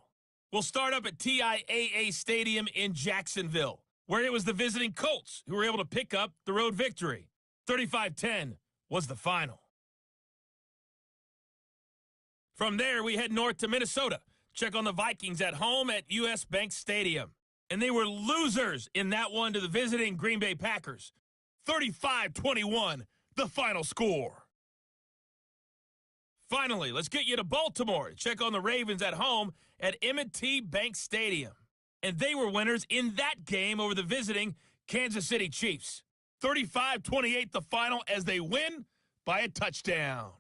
We'll start up at TIAA Stadium in Jacksonville, where it was the visiting Colts who were able to pick up the road victory. 35-10 was the final. From there, we head north to Minnesota. Check on the Vikings at home at US Bank Stadium. And they were losers in that one to the visiting Green Bay Packers. 35-21, the final score. Finally, let's get you to Baltimore. Check on the Ravens at home at M&T Bank Stadium. And they were winners in that game over the visiting Kansas City Chiefs. 35-28 the final as they win by a touchdown.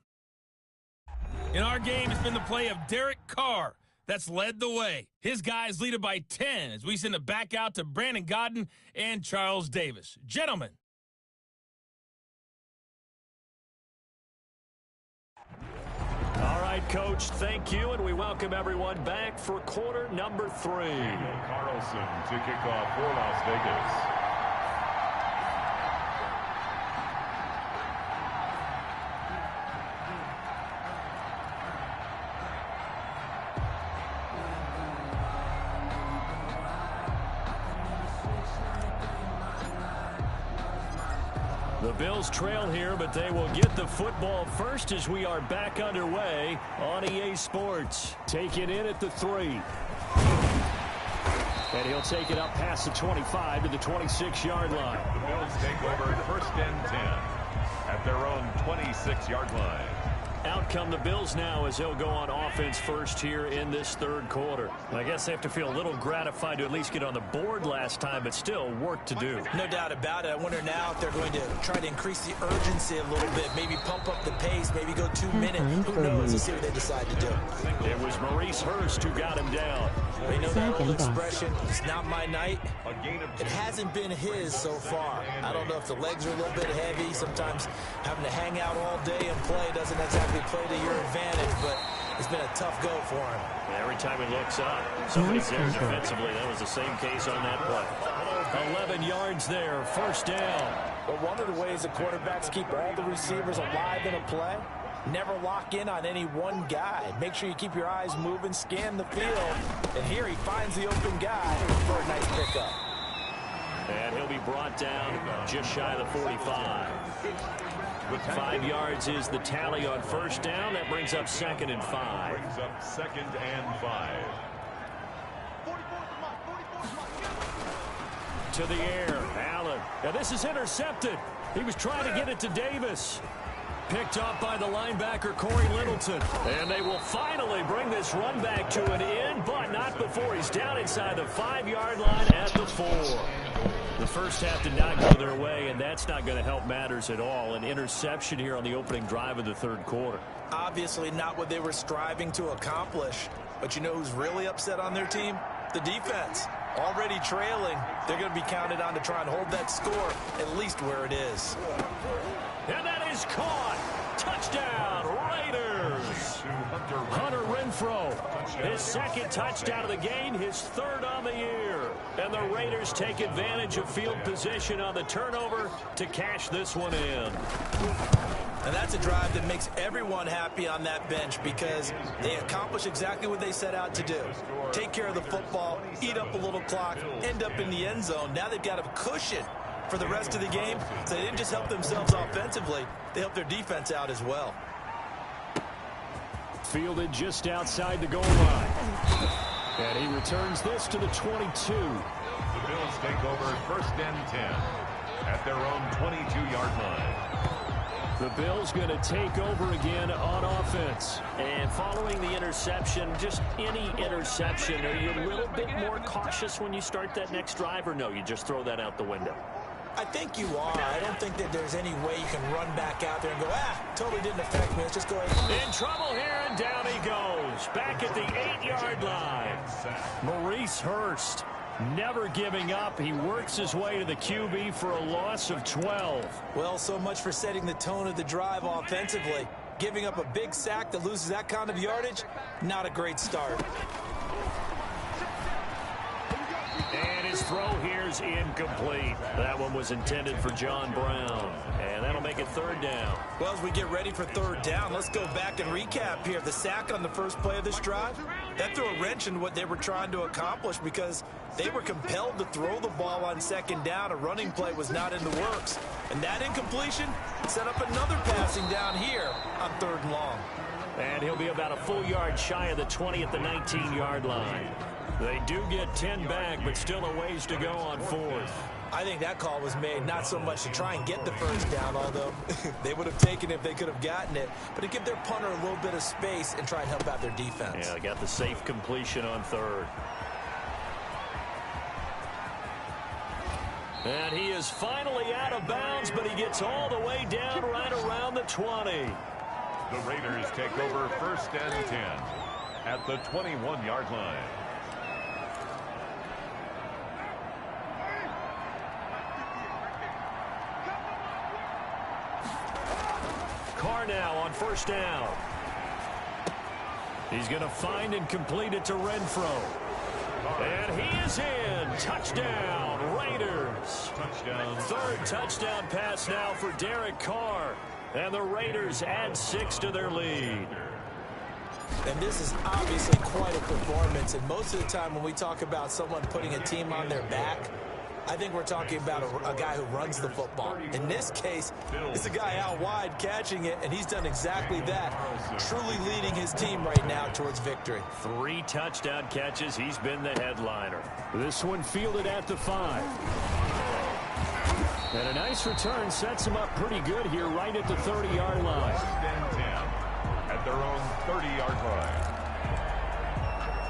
In our game, it's been the play of Derek Carr that's led the way. His guys lead it by 10 as we send it back out to Brandon Godden and Charles Davis. Gentlemen. All right, Coach, thank you, and we welcome everyone back for quarter number 3. Daniel Carlson to kick off for Las Vegas. The Bills trail here, but they will get the football first as we are back underway on EA Sports. Take it in at the 3. And he'll take it up past the 25 to the 26-yard line. The Bills take over first and 10 at their own 26-yard line. Out come the Bills now as they'll go on offense first here in this third quarter. I guess they have to feel a little gratified to at least get on the board last time, but still work to do. No doubt about it. I wonder now if they're going to try to increase the urgency a little bit, maybe pump up the pace, maybe go 2 minutes. Who knows? Let's see what they decide to do. It was Maurice Hurst who got him down. They know that old expression, it's not my night. It hasn't been his so far. I don't know if the legs are a little bit heavy. Sometimes having to hang out all day and play doesn't exactly play to your advantage, but it's been a tough go for him. Every time he looks up, somebody's there defensively. That was the same case on that play. 11 yards there, first down. But one of the ways the quarterbacks keep all the receivers alive in a play, never lock in on any one guy. Make sure you keep your eyes moving, scan the field, and here he finds the open guy for a nice pickup. And he'll be brought down just shy of the 45. 5 yards is the tally on first down. That brings up 2nd and 5. Brings up 2nd and 5. To the air, Allen. Now this is intercepted. He was trying to get it to Davis. Picked up by the linebacker, Corey Littleton. And they will finally bring this run back to an end, but not before he's down inside the 5-yard line at the 4. The first half did not go their way, and that's not going to help matters at all. An interception here on the opening drive of the third quarter. Obviously not what they were striving to accomplish. But you know who's really upset on their team? The defense. Already trailing, they're going to be counted on to try and hold that score at least where it is. And that is caught. Touchdown, Raiders. Hunter Renfrow, his 2nd touchdown of the game, his 3rd on the year. And the Raiders take advantage of field position on the turnover to cash this one in. And that's a drive that makes everyone happy on that bench because they accomplish exactly what they set out to do. Take care of the football, eat up a little clock, end up in the end zone. Now they've got a cushion for the rest of the game. So they didn't just help themselves offensively, they helped their defense out as well. Fielded just outside the goal line. And he returns this to the 22. The Bills take over 1st and 10 at their own 22-yard line. The Bills going to take over again on offense. And following the interception, just any interception, are you a little bit more cautious when you start that next drive, or no, you just throw that out the window? I think you are. I don't think that there's any way you can run back out there and go, totally didn't affect me. Let's just go ahead. In trouble here, and down he goes. Back at the 8-yard line. Maurice Hurst, never giving up. He works his way to the QB for a loss of 12. Well, so much for setting the tone of the drive offensively. Giving up a big sack that loses that kind of yardage, not a great start. And his throw here's incomplete. That one was intended for John Brown. And that'll make it 3rd down. Well, as we get ready for 3rd down, let's go back and recap here. The sack on the first play of this drive, that threw a wrench in what they were trying to accomplish because they were compelled to throw the ball on 2nd down. A running play was not in the works. And that incompletion set up another passing down here on 3rd and long. And he'll be about a full yard shy of the 20 at the 19-yard line. They do get 10 back, but still a ways to go on 4th. I think that call was made not so much to try and get the 1st down, although they would have taken it if they could have gotten it, but to give their punter a little bit of space and try and help out their defense. Yeah, they got the safe completion on 3rd. And he is finally out of bounds, but he gets all the way down right around the 20. The Raiders take over 1st and 10 at the 21-yard line. Carr now on 1st down. He's going to find and complete it to Renfro. And he is in. Touchdown, Raiders. Touchdown. 3rd touchdown pass now for Derek Carr. And the Raiders add 6 to their lead. And this is obviously quite a performance. And most of the time when we talk about someone putting a team on their back, I think we're talking about a guy who runs the football. In this case, it's a guy out wide catching it, and he's done exactly that, truly leading his team right now towards victory. 3 touchdown catches. He's been the headliner. This one fielded at the 5. And a nice return sets him up pretty good here right at the 30-yard line. 1st and 10 at their own 30-yard line.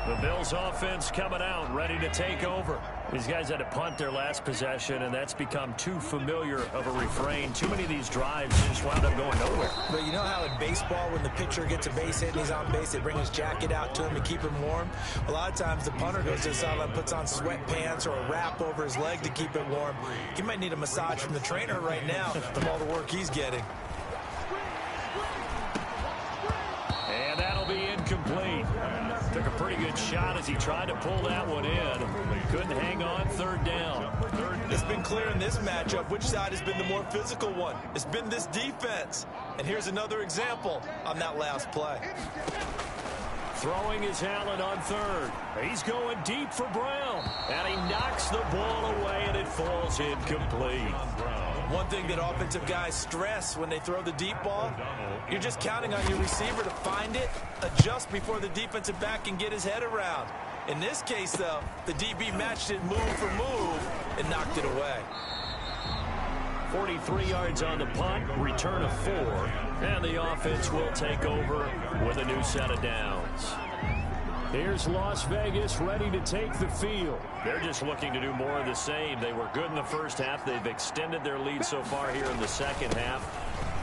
The Bills offense coming out, ready to take over. These guys had to punt their last possession, and that's become too familiar of a refrain. Too many of these drives just wound up going nowhere. But you know how in baseball, when the pitcher gets a base hit and he's on base, they bring his jacket out to him to keep him warm? A lot of times the punter goes to the sideline, puts on sweatpants or a wrap over his leg to keep it warm. He might need a massage from the trainer right now from all the work he's getting. And that'll be incomplete. Took a pretty good shot as he tried to pull that one in. Couldn't hang on 3rd down. It's been clear in this matchup which side has been the more physical one. It's been this defense. And here's another example on that last play. Throwing is Allen on 3rd. He's going deep for Brown. And he knocks the ball away, and it falls incomplete. One thing that offensive guys stress when they throw the deep ball, you're just counting on your receiver to find it, adjust before the defensive back can get his head around. In this case, though, the DB matched it move for move and knocked it away. 43 yards on the punt, return of 4, and the offense will take over with a new set of downs. Here's Las Vegas ready to take the field. They're just looking to do more of the same. They were good in the first half. They've extended their lead so far here in the second half.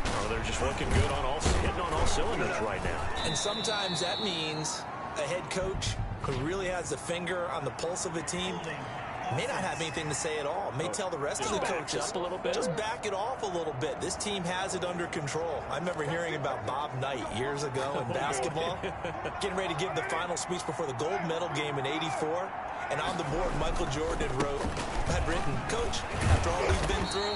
Oh, they're just looking good hitting on all cylinders right now. And sometimes that means a head coach who really has the finger on the pulse of a team may not have anything to say at all. May tell the rest of the coaches, up a little bit. Just back it off a little bit. This team has it under control. I remember hearing about Bob Knight years ago in basketball, getting ready to give the final speech before the gold medal game in '84. And on the board, Michael Jordan had written, "Coach, after all we've been through,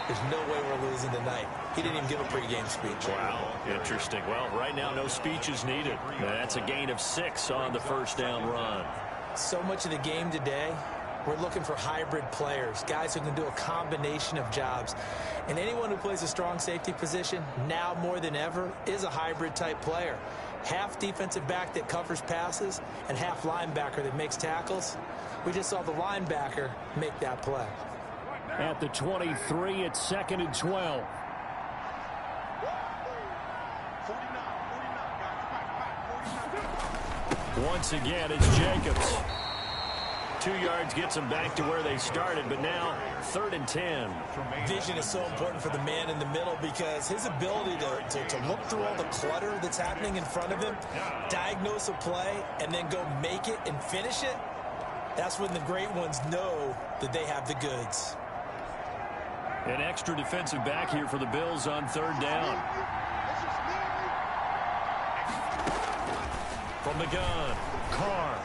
there's no way we're losing tonight." He didn't even give a pregame speech. Wow, interesting. Well, right now, no speech is needed. That's a gain of 6 on the 1st down run. So much of the game today, we're looking for hybrid players, guys who can do a combination of jobs. And anyone who plays a strong safety position, now more than ever, is a hybrid type player. half defensive back that covers passes and half linebacker that makes tackles. We just saw the linebacker make that play. At the 23, it's 2nd and 12. Once again, it's Jacobs. 2 yards gets them back to where they started, but now 3rd and 10. Vision is so important for the man in the middle because his ability to look through all the clutter that's happening in front of him, diagnose a play, and then go make it and finish it, that's when the great ones know that they have the goods. An extra defensive back here for the Bills on 3rd down. From the gun, Carr.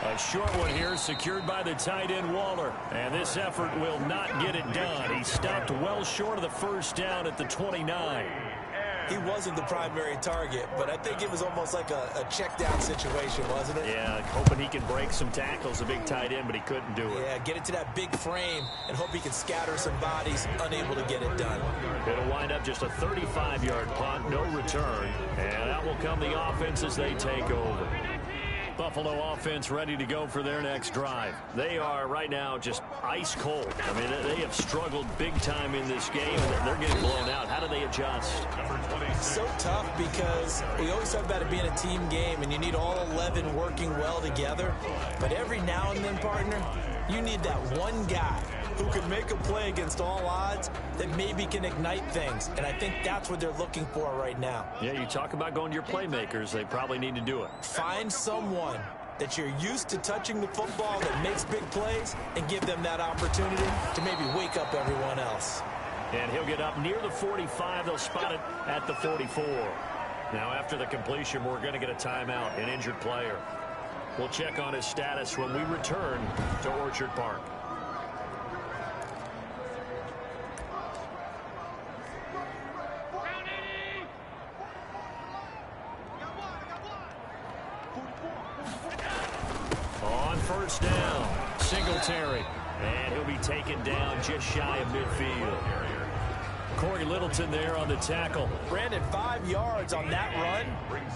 A short one here, secured by the tight end Waller. And this effort will not get it done. He stopped well short of the 1st down at the 29. He wasn't the primary target, but I think it was almost like a check down situation, wasn't it? Yeah, hoping he can break some tackles, a big tight end, but he couldn't do it. Yeah, get it to that big frame and hope he can scatter some bodies, unable to get it done. It'll wind up just a 35-yard punt, no return, and out will come the offense as they take over. Buffalo offense ready to go for their next drive. They are right now just ice cold. I mean, they have struggled big time in this game, and they're getting blown out. How do they adjust? So tough because we always talk about it being a team game, and you need all 11 working well together. But every now and then, partner, you need that one guy who can make a play against all odds that maybe can ignite things. And I think that's what they're looking for right now. Yeah, you talk about going to your playmakers. They probably need to do it. Find someone that you're used to touching the football that makes big plays and give them that opportunity to maybe wake up everyone else. And he'll get up near the 45. They'll spot it at the 44. Now, after the completion, we're going to get a timeout, an injured player. We'll check on his status when we return to Orchard Park. On 1st down, Singletary. And he'll be taken down just shy of midfield. Corey Littleton there on the tackle. Brandon, 5 yards on that run.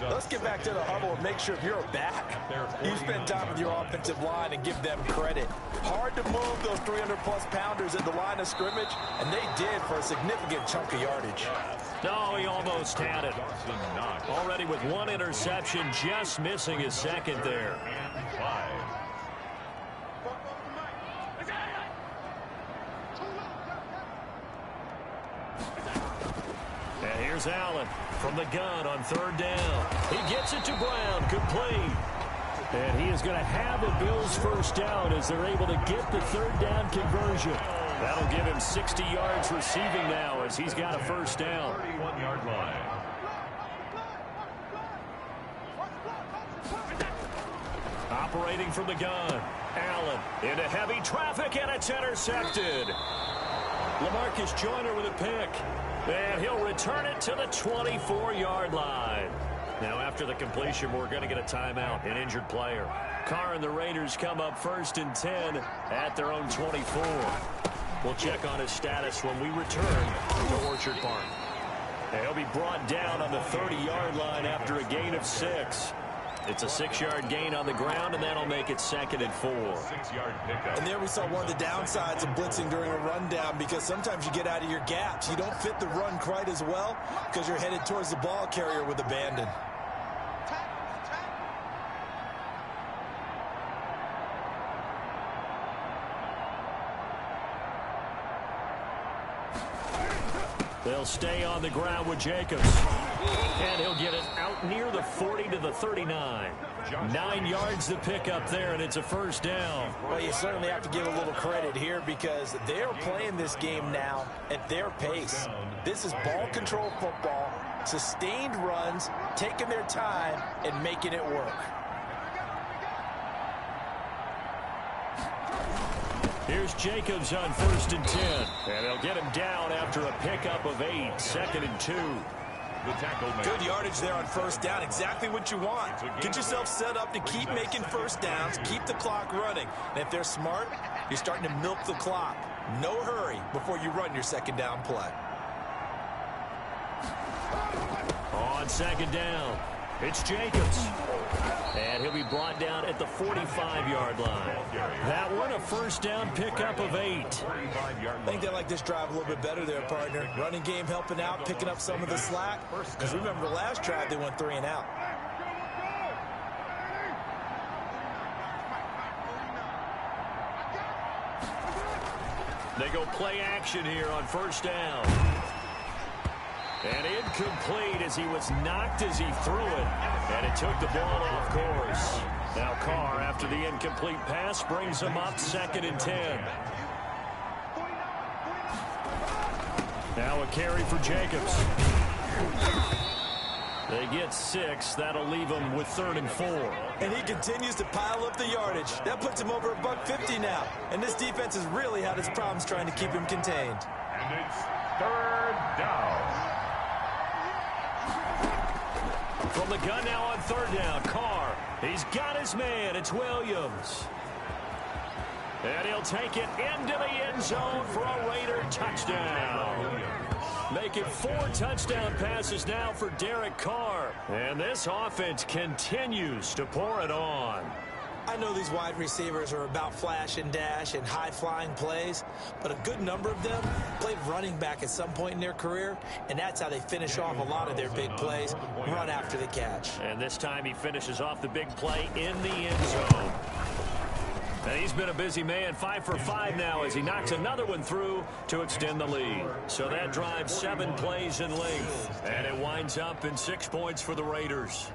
Let's get back to the huddle and make sure you're back. You spend time with your offensive line and give them credit. Hard to move those 300-plus pounders at the line of scrimmage, and they did for a significant chunk of yardage. No, he almost had it. Already with 1 interception, just missing his 2nd there. And here's Allen from the gun on 3rd down. He gets it to Brown, complete. And he is going to have the Bills' 1st down as they're able to get the 3rd down conversion. That'll give him 60 yards receiving now as he's got a 1st down. 31-yard line. Operating from the gun, Allen into heavy traffic, and it's intercepted. LaMarcus Joyner with a pick. And he'll return it to the 24-yard line. Now, after the completion, we're going to get a timeout, an injured player. Carr and the Raiders come up 1st and 10 at their own 24. We'll check on his status when we return to Orchard Park. He'll be brought down on the 30-yard line after a gain of 6. It's a 6-yard gain on the ground, and that'll make it 2nd and 4. 6-yard pickup. And there we saw one of the downsides of blitzing during a rundown because sometimes you get out of your gaps. You don't fit the run quite as well because you're headed towards the ball carrier with abandon. They'll stay on the ground with Jacobs. And he'll get it out near the 40 to the 39. 9 yards to pick up there, and it's a 1st down. Well, you certainly have to give a little credit here because they're playing this game now at their pace. This is ball control football, sustained runs, taking their time, and making it work. Here's Jacobs on 1st and 10. And they'll get him down after a pickup of 8. 2nd and 2. Good yardage there on 1st down. Exactly what you want. Get yourself set up to keep making 1st downs, keep the clock running. And if they're smart, you're starting to milk the clock. No hurry before you run your 2nd down play. On on second down, it's Jacobs. And he'll be brought down at the 45-yard line. That one, a first down pickup of 8. I think they like this drive a little bit better there, partner. Running game helping out, picking up some of the slack. Because remember, the last drive they went 3 and out. They go play action here on first down. And incomplete as he was knocked as he threw it. And it took the ball off course. Now Carr, after the incomplete pass, brings him up 2nd and 10. Now a carry for Jacobs. They get 6. That'll leave him with 3rd and 4. And he continues to pile up the yardage. That puts him over $150 now. And this defense has really had its problems trying to keep him contained. And it's 3rd down. From the gun now on 3rd down, Carr. He's got his man. It's Williams. And he'll take it into the end zone for a Raider touchdown. Making 4 touchdown passes now for Derek Carr. And this offense continues to pour it on. I know these wide receivers are about flash and dash and high-flying plays, but a good number of them played running back at some point in their career, and that's how they finish off a lot of their big plays, run after the catch. And this time he finishes off the big play in the end zone. And he's been a busy man, 5 for 5 now as he knocks another one through to extend the lead. So that drives 7 plays in length, and it winds up in 6 points for the Raiders.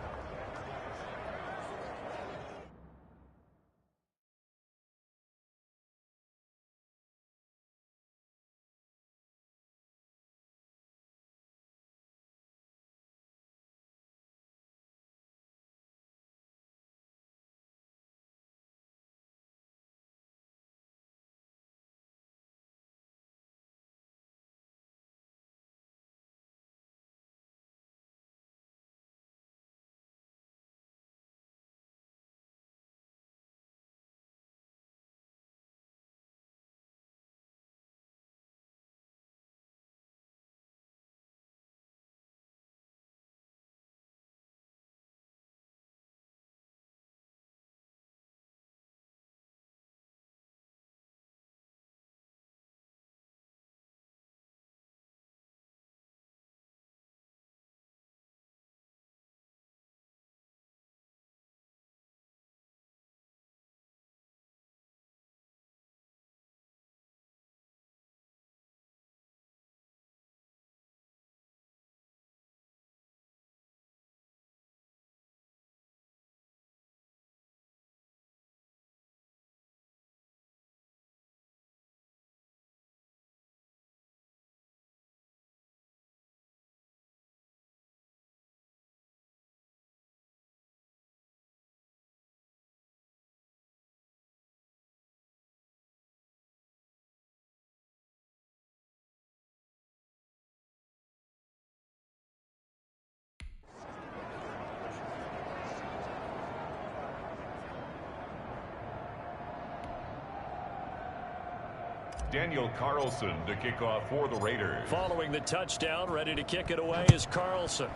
Daniel Carlson to kick off for the Raiders. Following the touchdown, ready to kick it away is Carlson.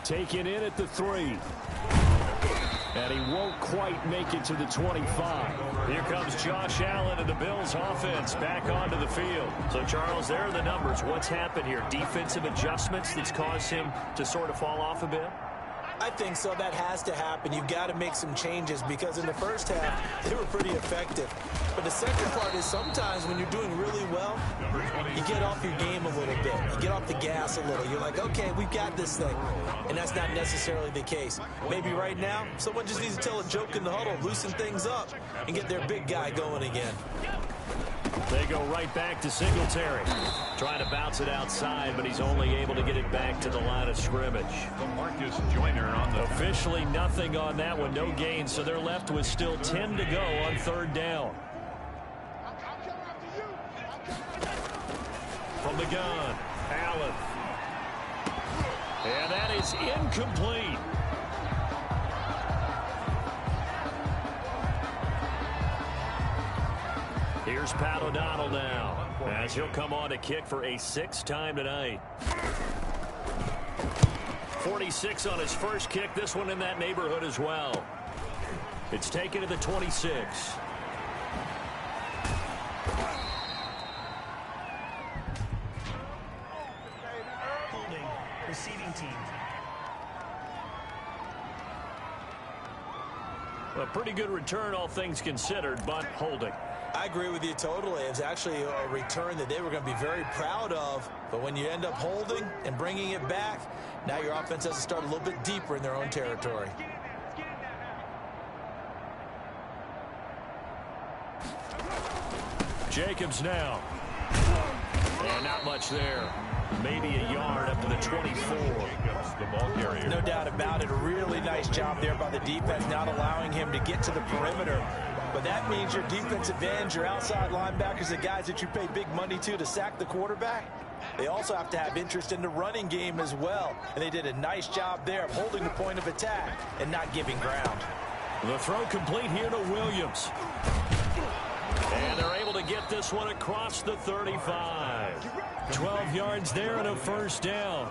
Taken in at the 3. And he won't quite make it to the 25. Here comes Josh Allen and the Bills offense back onto the field. So, Charles, there are the numbers. What's happened here? Defensive adjustments that's caused him to sort of fall off a bit? I think so. That has to happen. You've got to make some changes because in the first half, they were pretty effective. But the second part is sometimes when you're doing really well, you get off your game a little bit. You get off the gas a little. You're like, okay, we've got this thing. And that's not necessarily the case. Maybe right now, someone just needs to tell a joke in the huddle, loosen things up, and get their big guy going again. They go right back to Singletary. Trying to bounce it outside, but he's only able to get it back to the line of scrimmage. Marcus Joyner on the officially nothing on that one, no gain, so they're left with still 10 to go on 3rd down. From the gun, Allen. And that is incomplete. Here's Pat O'Donnell now. As he'll come on to kick for a 6th time tonight. 46 on his first kick. This one in that neighborhood as well. It's taken to the 26. Holding, receiving team. A pretty good return, all things considered, but holding. I agree with you totally. It's actually a return that they were going to be very proud of. But when you end up holding and bringing it back, now your offense has to start a little bit deeper in their own territory. Jacobs now. And not much there. Maybe a yard up to the 24. No doubt about it. A really nice job there by the defense, not allowing him to get to the perimeter. But that means your defensive ends, your outside linebackers, the guys that you pay big money to sack the quarterback, they also have to have interest in the running game as well. And they did a nice job there of holding the point of attack and not giving ground. The throw complete here to Williams. And they're able to get this one across the 35. 12 yards there and a first down.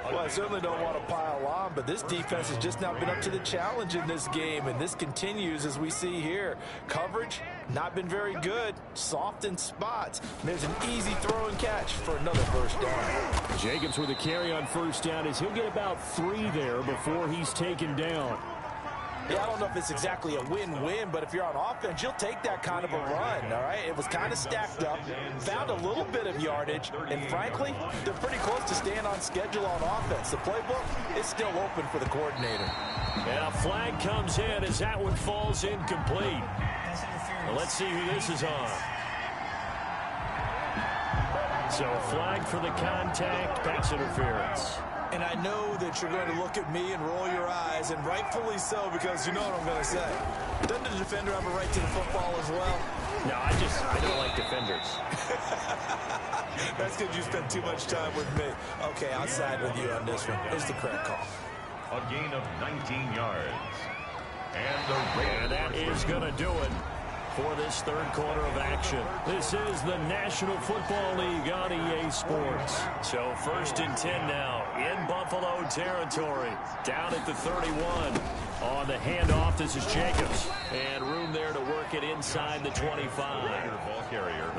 Well, I certainly don't want to pile on, but this defense has just not been up to the challenge in this game, and this continues as we see here. Coverage, not been very good. Soft in spots. And there's an easy throw and catch for another first down. Jacobs with a carry on first down as he'll get about 3 there before he's taken down. Yeah, I don't know if it's exactly a win-win, but if you're on offense, you'll take that kind of a run, all right? It was kind of stacked up, found a little bit of yardage, and frankly, they're pretty close to staying on schedule on offense. The playbook is still open for the coordinator. And a flag comes in as that one falls incomplete. Well, let's see who this is on. So a flag for the contact, pass interference. And I know that you're going to look at me and roll your eyes, and rightfully so, because you know what I'm going to say. Doesn't the defender have a right to the football as well? No, I don't like defenders. That's because you spend too much time with me. Okay, I'll side with you on this one. It's the correct call. A gain of 19 yards. And that is going to do it for this third quarter of action. This is the National Football League on EA Sports. So 1st and 10 now in Buffalo territory. Down at the 31. On the handoff, this is Jacobs. And room there to work it inside the 25.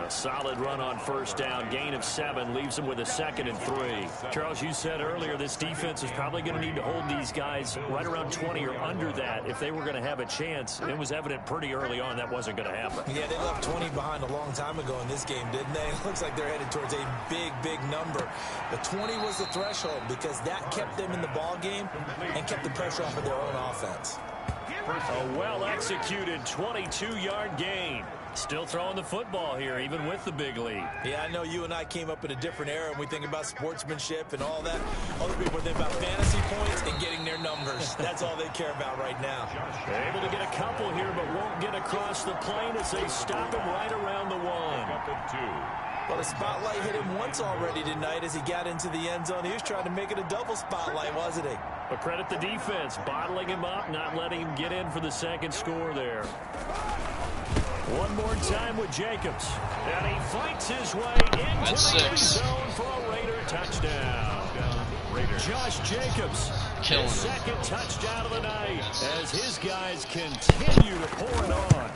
A solid run on first down. Gain of 7 leaves them with a 2nd and 3. Charles, you said earlier this defense is probably going to need to hold these guys right around 20 or under that if they were going to have a chance. It was evident pretty early on that wasn't going to happen. Yeah, they left 20 behind a long time ago in this game, didn't they? It looks like they're headed towards a big, big number. But 20 was the threshold because that kept them in the ball game and kept the pressure off of their own offense. A well-executed 22-yard gain. Still throwing the football here, even with the big lead. Yeah, I know you and I came up in a different era, and we think about sportsmanship and all that. Other people think about fantasy points and getting their numbers. That's all they care about right now. They're able to get a couple here, but won't get across the plane as they stop him right around the 1. Well, the spotlight hit him once already tonight as he got into the end zone. He was trying to make it a double spotlight, wasn't he? But credit the defense, bottling him up, not letting him get in for the 2nd score there. One more time with Jacobs. And he fights his way into the end zone for a Raider touchdown. Josh Jacobs, his 2nd touchdown of the night as his guys continue to pour it on.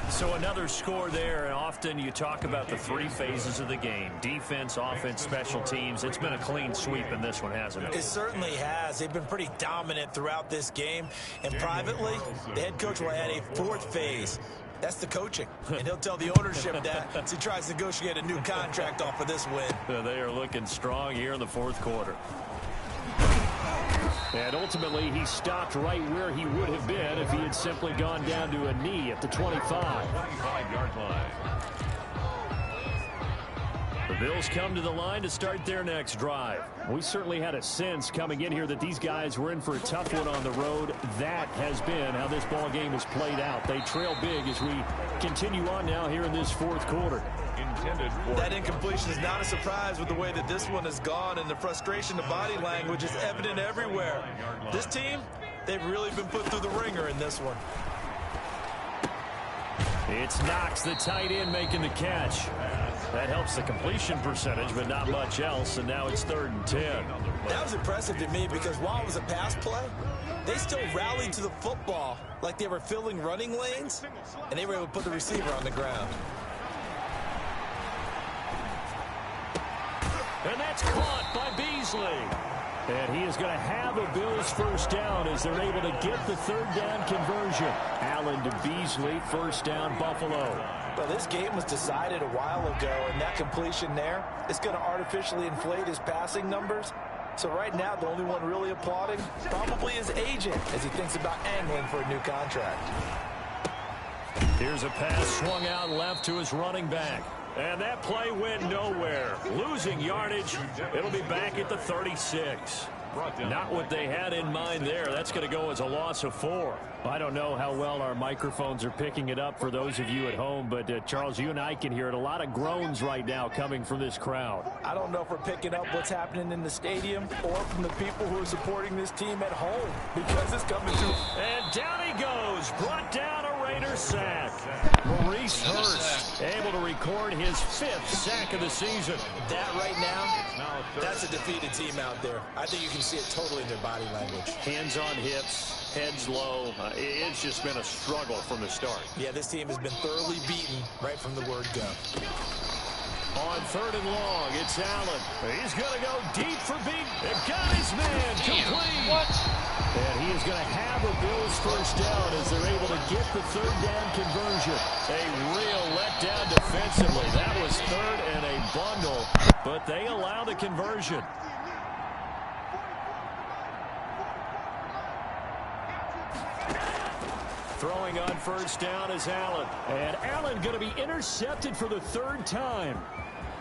So another score there, and often you talk about the 3 phases of the game. Defense, offense, special teams. It's been a clean sweep in this one, hasn't it? It certainly has. They've been pretty dominant throughout this game. And privately, the head coach will add a 4th phase. That's the coaching. And he'll tell the ownership that as he tries to negotiate a new contract off of this win. They are looking strong here in the 4th quarter. And ultimately, he stopped right where he would have been if he had simply gone down to a knee at the 25. 25-yard line. The Bills come to the line to start their next drive. We certainly had a sense coming in here that these guys were in for a tough one on the road. That has been how this ball game has played out. They trail big as we continue on now here in this 4th quarter. That incompletion is not a surprise with the way that this one has gone, and the frustration, the body language is evident everywhere. This team, they've really been put through the ringer in this one. It's Knox, the tight end, making the catch. That helps the completion percentage, but not much else, and now it's 3rd and 10. That was impressive to me because while it was a pass play, they still rallied to the football like they were filling running lanes, and they were able to put the receiver on the ground. And that's caught by Beasley. And he is going to have a Bills first down as they're able to get the 3rd down conversion. Allen to Beasley, first down, Buffalo. Well, this game was decided a while ago, and that completion there is going to artificially inflate his passing numbers. So right now, the only one really applauding probably his agent as he thinks about angling for a new contract. Here's a pass swung out left to his running back. And that play went nowhere. Losing yardage. It'll be back at the 36. Not what they had in mind there. That's going to go as a loss of 4. I don't know how well our microphones are picking it up for those of you at home, but Charles, you and I can hear it. A lot of groans right now coming from this crowd. I don't know if we're picking up what's happening in the stadium or from the people who are supporting this team at home because it's coming through. And down he goes. Brought down a Raider sack. Maurice Hurst able to record his 5th sack of the season. That right now, that's a defeated team out there. I think you can see it totally in their body language. Hands on hips, heads low. It's just been a struggle from the start. Yeah, this team has been thoroughly beaten right from the word go. On 3rd and long, it's Allen. He's going to go deep for beat. It got his man complete. What? And he is going to have a Bills first down as they're able to get the 3rd down conversion. A real letdown defensively. That was 3rd and a bundle, but they allow the conversion. Throwing on first down is Allen. And Allen going to be intercepted for the 3rd time.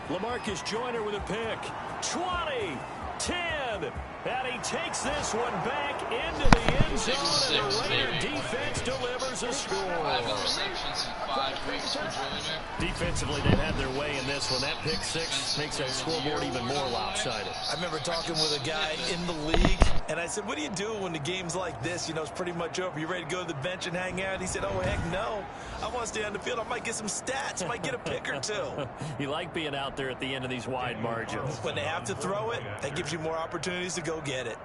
LaMarcus Joyner with a pick. 20, 10, and he takes this one back into the end zone, and the Raider defense delivers a score. 5 interceptions in 5 weeks for Joyner. Defensively, they've had their way in this one. That pick 6 makes that scoreboard even more lopsided. I remember talking with a guy in the league, and I said, what do you do when the game's like this? You know, it's pretty much over. You ready to go to the bench and hang out? He said, oh, heck no. I want to stay on the field. I might get some stats. I might get a pick or 2. You like being out there at the end of these wide margins. When they have to throw it, that gives you more opportunities to go get it.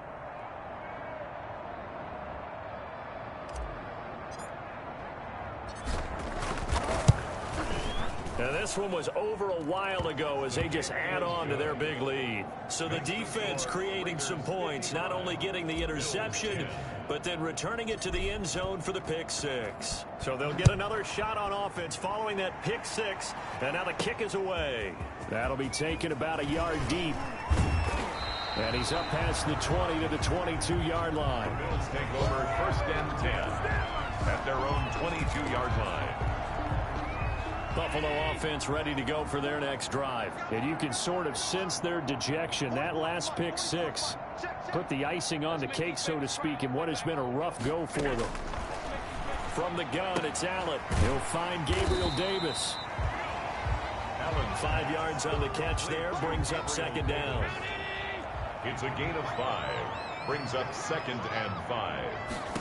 And this one was over a while ago as they just add on to their big lead. So the defense creating some points, not only getting the interception, but then returning it to the end zone for the pick 6. So they'll get another shot on offense following that pick 6, and now the kick is away. That'll be taken about a yard deep. And he's up past the 20 to the 22-yard line. Bills take over 1st and 10 at their own 22-yard line. Buffalo offense ready to go for their next drive. And you can sort of sense their dejection. That last pick 6 put the icing on the cake, so to speak, in what has been a rough go for them. From the gun, it's Allen. He'll find Gabriel Davis. Allen, 5 yards on the catch there, brings up 2nd down. It's a gain of 5. Brings up 2nd and 5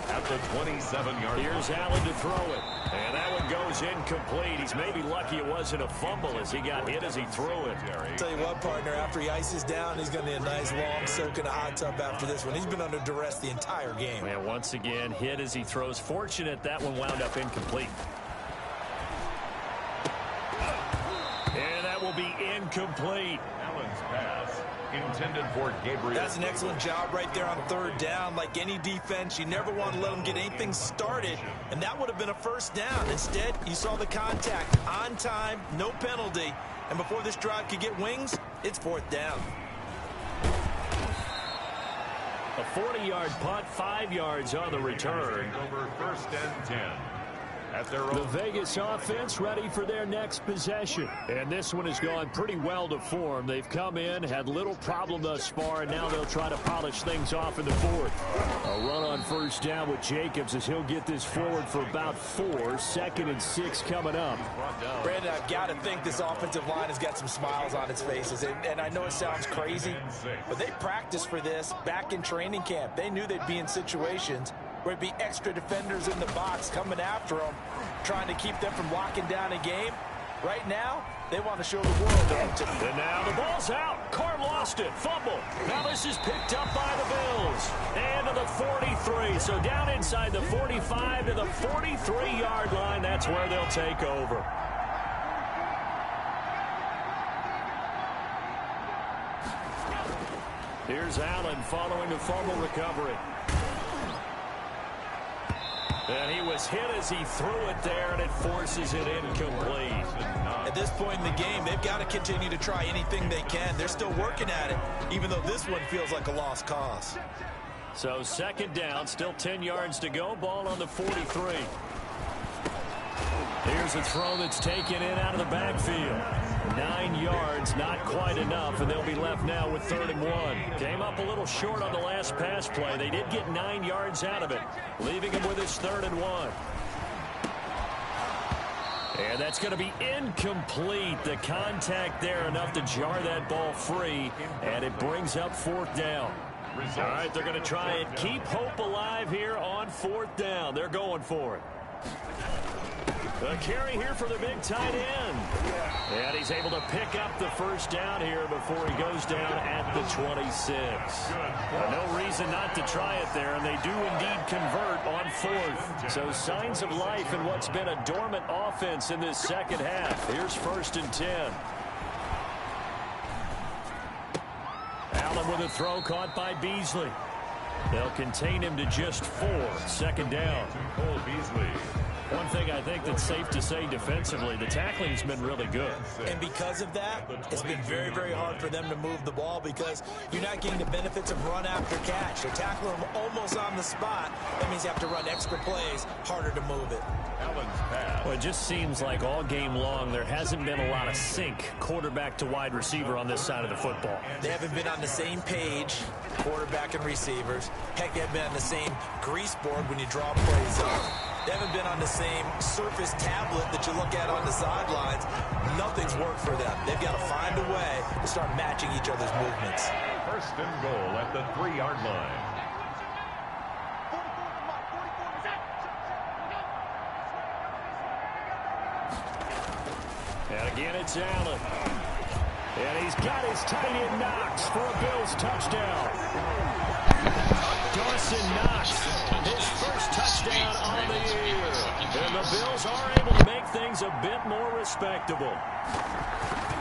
at the 27-yard line. Here's Allen to throw it. And that one goes incomplete. He's maybe lucky it wasn't a fumble as he got hit as he threw it. I'll tell you what, partner, after he ices down, he's going to need a nice long soak in a hot tub after this one. He's been under duress the entire game. And once again, hit as he throws. Fortunate that one wound up incomplete. And that will be incomplete. Allen's pass intended for Gabriel. That's an excellent job right there on 3rd down. Like any defense, you never want to let them get anything started, and that would have been a first down. Instead, you saw the contact on time, no penalty, and before this drive could get wings, it's 4th down. A 40-yard punt, 5 yards on the return. Over 1st and 10. At their The Vegas offense ready for their next possession. And this one has gone pretty well to form. They've come in, had little problem thus far, and now they'll try to polish things off in the 4th. A run on first down with Jacobs as he'll get this forward for about 4. 2nd and 6 coming up. Brandon, I've got to think this offensive line has got some smiles on its faces. And I know it sounds crazy, but they practiced for this back in training camp. They knew they'd be in situations where it'd be extra defenders in the box coming after them, trying to keep them from locking down a game. Right now, they want to show the world they're up to. And now the ball's out. Carr lost it. Fumble. Now this is picked up by the Bills. And to the 43. So down inside the 45 to the 43-yard line. That's where they'll take over. Here's Allen following the fumble recovery. And he was hit as he threw it there, and it forces it incomplete. At this point in the game, they've got to continue to try anything they can. They're still working at it, even though this one feels like a lost cause. So second down, still 10 yards to go. Ball on the 43. Here's a throw that's taken in out of the backfield. 9 yards, not quite enough, and they'll be left now with 3rd and 1. Came up a little short on the last pass play. They did get 9 yards out of it, leaving him with his 3rd and 1. And that's going to be incomplete. The contact there enough to jar that ball free, and it brings up 4th down. All right, they're going to try and keep hope alive here on 4th down. They're going for it. A carry here for the big tight end. And he's able to pick up the 1st down here before he goes down at the 26. No reason not to try it there, and they do indeed convert on 4th. So signs of life in what's been a dormant offense in this second half. Here's 1st and 10. Allen with a throw caught by Beasley. They'll contain him to just 4. 2nd down. Cole Beasley. One thing I think that's safe to say defensively, the tackling's been really good. And because of that, it's been very, very hard for them to move the ball because you're not getting the benefits of run after catch. They're tackling them almost on the spot. That means you have to run extra plays, harder to move it. Well, it just seems like all game long there hasn't been a lot of sync quarterback to wide receiver on this side of the football. They haven't been on the same page, quarterback and receivers. Heck, they haven't been on the same grease board when you draw plays up. They haven't been on the same surface tablet that you look at on the sidelines. Nothing's worked for them. They've got to find a way to start matching each other's movements. 1st and goal at the 3-yard line. And again, it's Allen. And he's got his tight end Knox for a Bills touchdown. Dawson Knox, his 1st touchdown on the year. And the Bills are able to make things a bit more respectable.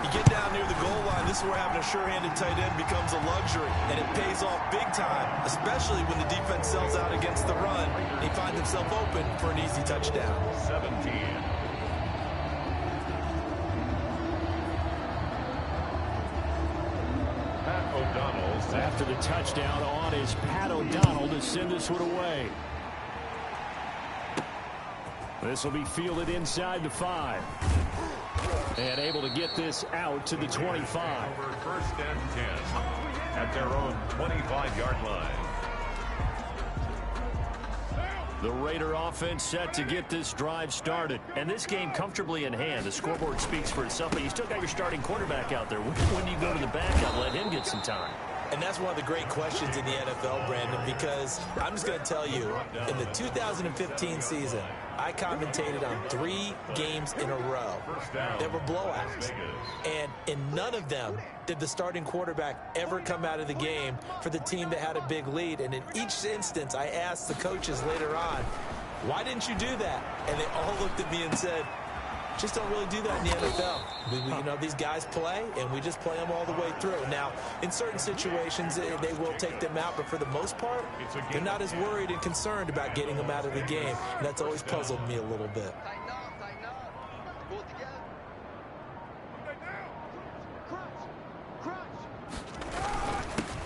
You get down near the goal line, this is where having a sure-handed tight end becomes a luxury, and it pays off big time, especially when the defense sells out against the run. He finds himself open for an easy touchdown. 17. After the touchdown on is Pat O'Donnell to send this one away. This will be fielded inside the 5. And able to get this out to the 25. 1st and 10 at their own 25-yard line. The Raider offense set to get this drive started. And this game comfortably in hand. The scoreboard speaks for itself, but you still got your starting quarterback out there. When do you go to the backup, let him get some time? And that's one of the great questions in the NFL, Brandon, because I'm just going to tell you, in the 2015 season, I commentated on 3 games in a row. There were blowouts. And in none of them did the starting quarterback ever come out of the game for the team that had a big lead. And in each instance, I asked the coaches later on, why didn't you do that? And they all looked at me and said, just don't really do that in the NFL. You know, these guys play, and we just play them all the way through. Now, in certain situations, they will take them out, but for the most part, they're not as worried and concerned about getting them out of the game, and that's always puzzled me a little bit.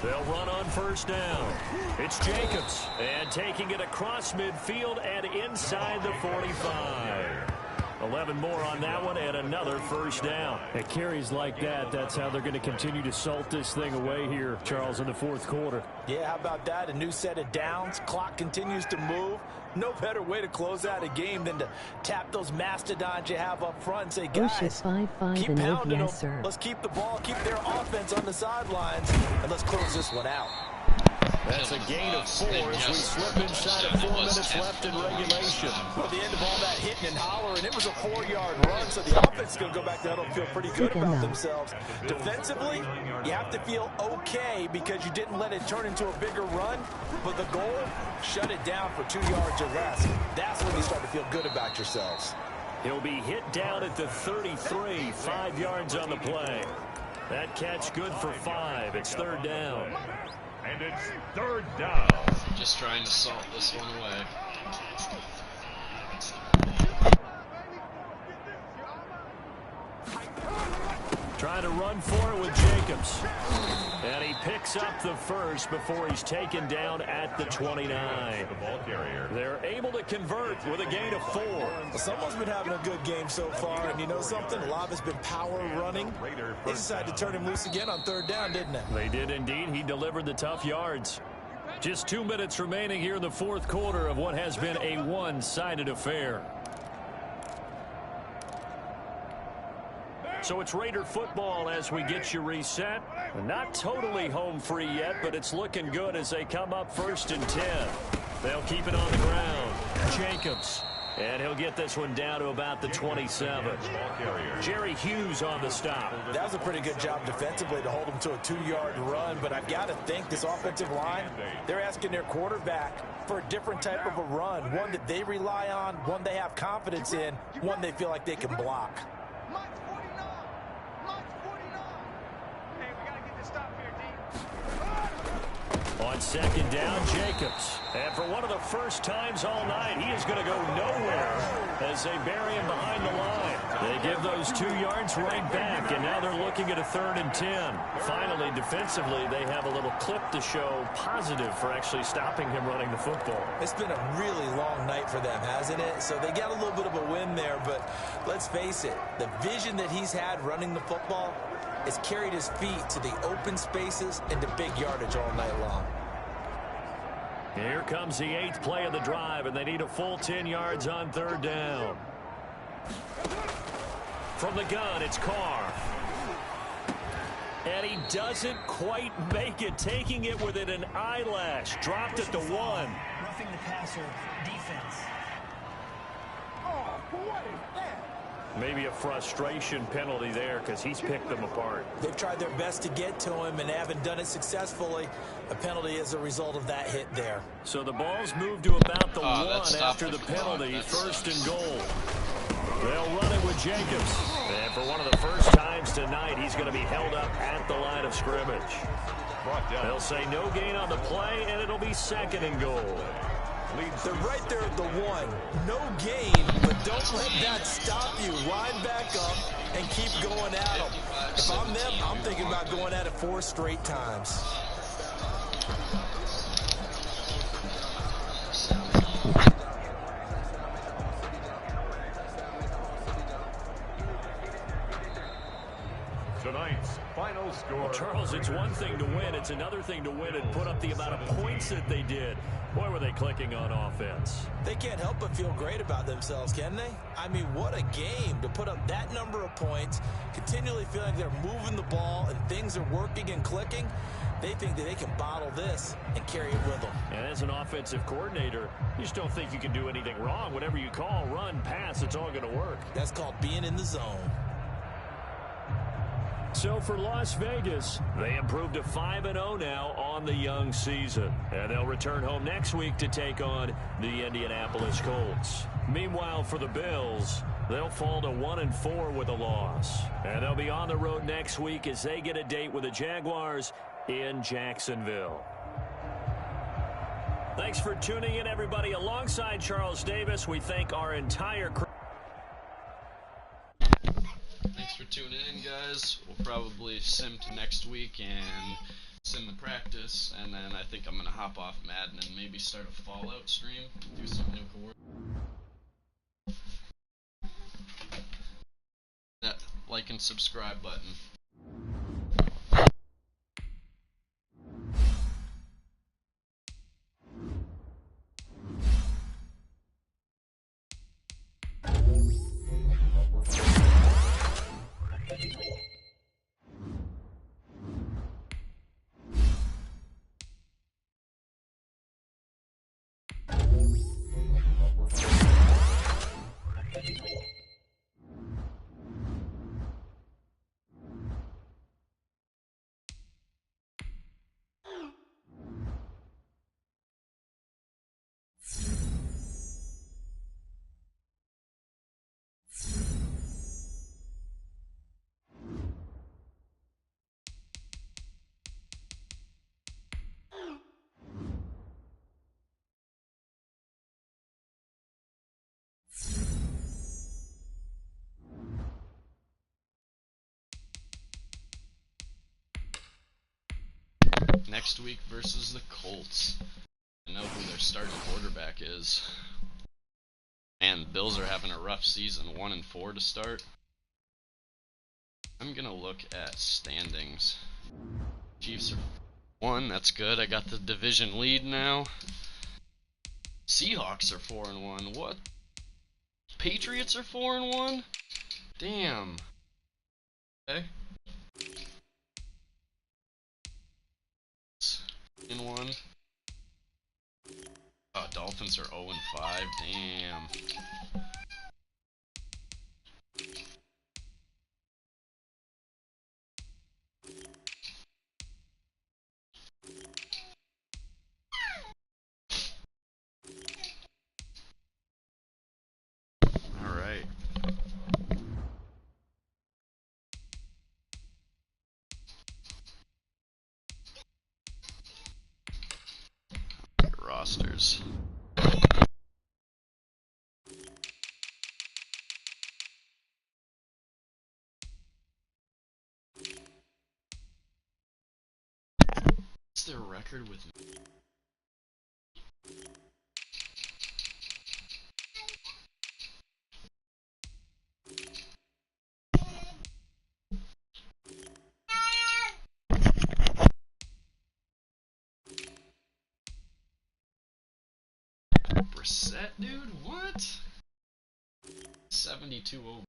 They'll run on 1st down. It's Jacobs, and taking it across midfield and inside the 45. 11 more on that one, and another 1st down. At carries like that, that's how they're going to continue to salt this thing away here, Charles, in the 4th quarter. Yeah, how about that? A new set of downs. Clock continues to move. No better way to close out a game than to tap those mastodons you have up front and say, guys, keep pounding them. Let's keep the ball, keep their offense on the sidelines, and let's close this one out. That's a gain of 4 as we slip inside of 4 minutes left in regulation. Well, the end of all that hitting and hollering, it was a 4-yard run, so the offense is going to go back there and feel pretty good about themselves. Defensively, you have to feel okay because you didn't let it turn into a bigger run, but the goal, shut it down for 2 yards or less. That's when you start to feel good about yourselves. He'll be hit down at the 33, 5 yards on the play. That catch good for 5. It's 3rd down. And it's 3rd down. Just trying to salt this one away. Trying to run for it with Jacobs. And he picks up the first before he's taken down at the 29. The ball carrier. They're able to convert with a gain of 4. Well, someone's been having a good game so far, and you know something? A lot of it's been power running. They decided to turn him loose again on 3rd down, didn't they? They did indeed. He delivered the tough yards. Just 2 minutes remaining here in the 4th quarter of what has been a one-sided affair. So it's Raider football as we get you reset. Not totally home free yet, but it's looking good as they come up 1st and 10. They'll keep it on the ground. Jacobs. And he'll get this one down to about the 27. Jerry Hughes on the stop. That was a pretty good job defensively to hold him to a 2-yard run, but I've got to think this offensive line, they're asking their quarterback for a different type of a run, one that they rely on, one they have confidence in, one they feel like they can block. On 2nd down, Jacobs. And for one of the first times all night, he is going to go nowhere as they bury him behind the line. They give those 2 yards right back, and now they're looking at a 3rd and 10. Finally, defensively, they have a little clip to show positive for actually stopping him running the football. It's been a really long night for them, hasn't it? So they got a little bit of a win there, but let's face it, the vision that he's had running the football has carried his feet to the open spaces and to big yardage all night long. Here comes the 8th play of the drive, and they need a full 10 yards on 3rd down. From the gun, it's Carr. And he doesn't quite make it, taking it within an eyelash. Dropped at the 1. Roughing the passer defense. Oh, what is that? Maybe a frustration penalty there because he's picked them apart. They've tried their best to get to him and haven't done it successfully. A penalty is a result of that hit there. So the ball's moved to about the 1 after the penalty. That's 1st and goal. They'll run it with Jacobs. And for one of the first times tonight, he's going to be held up at the line of scrimmage. They'll say no gain on the play, and it'll be 2nd and goal. They're right there at the 1. No gain, but don't let that stop you. Line back up and keep going at them. If I'm them, I'm thinking about going at it 4 straight times. Tonight's final score. Well, Charles, it's one thing to win. It's another thing to win and put up the amount of points that they did. Boy, were they clicking on offense. They can't help but feel great about themselves, can they? I mean, what a game to put up that number of points, continually feeling they're moving the ball and things are working and clicking. They think that they can bottle this and carry it with them. And as an offensive coordinator, you just don't think you can do anything wrong. Whatever you call, run, pass, it's all going to work. That's called being in the zone. So for Las Vegas, they improved to 5-0 now on the young season. And they'll return home next week to take on the Indianapolis Colts. Meanwhile, for the Bills, they'll fall to 1-4 with a loss. And they'll be on the road next week as they get a date with the Jaguars in Jacksonville. Thanks for tuning in, everybody. Alongside Charles Davis, we thank our entire crew. Thanks for tuning in, guys. We'll probably sim to next week and sim the practice, and then I think I'm going to hop off Madden and maybe start a Fallout stream, do some new coordinates. That like and subscribe button. next week versus the Colts. I know who their starting quarterback is. And Bills are having a rough season, 1-4 to start. I'm gonna look at standings. Chiefs are 1, that's good. I got the division lead now. Seahawks are 4-1. What? Patriots are 4-1? Damn. Okay. In 1. Dolphins are 0-5. Damn. All right. Rosters. What's their record with Brissett, dude? What? 72 over.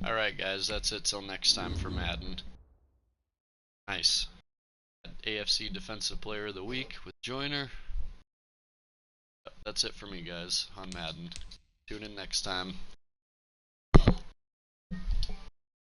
Alright guys, that's it till next time for Madden. Nice. AFC Defensive Player of the Week with Joyner. That's it for me guys on Madden. Tune in next time.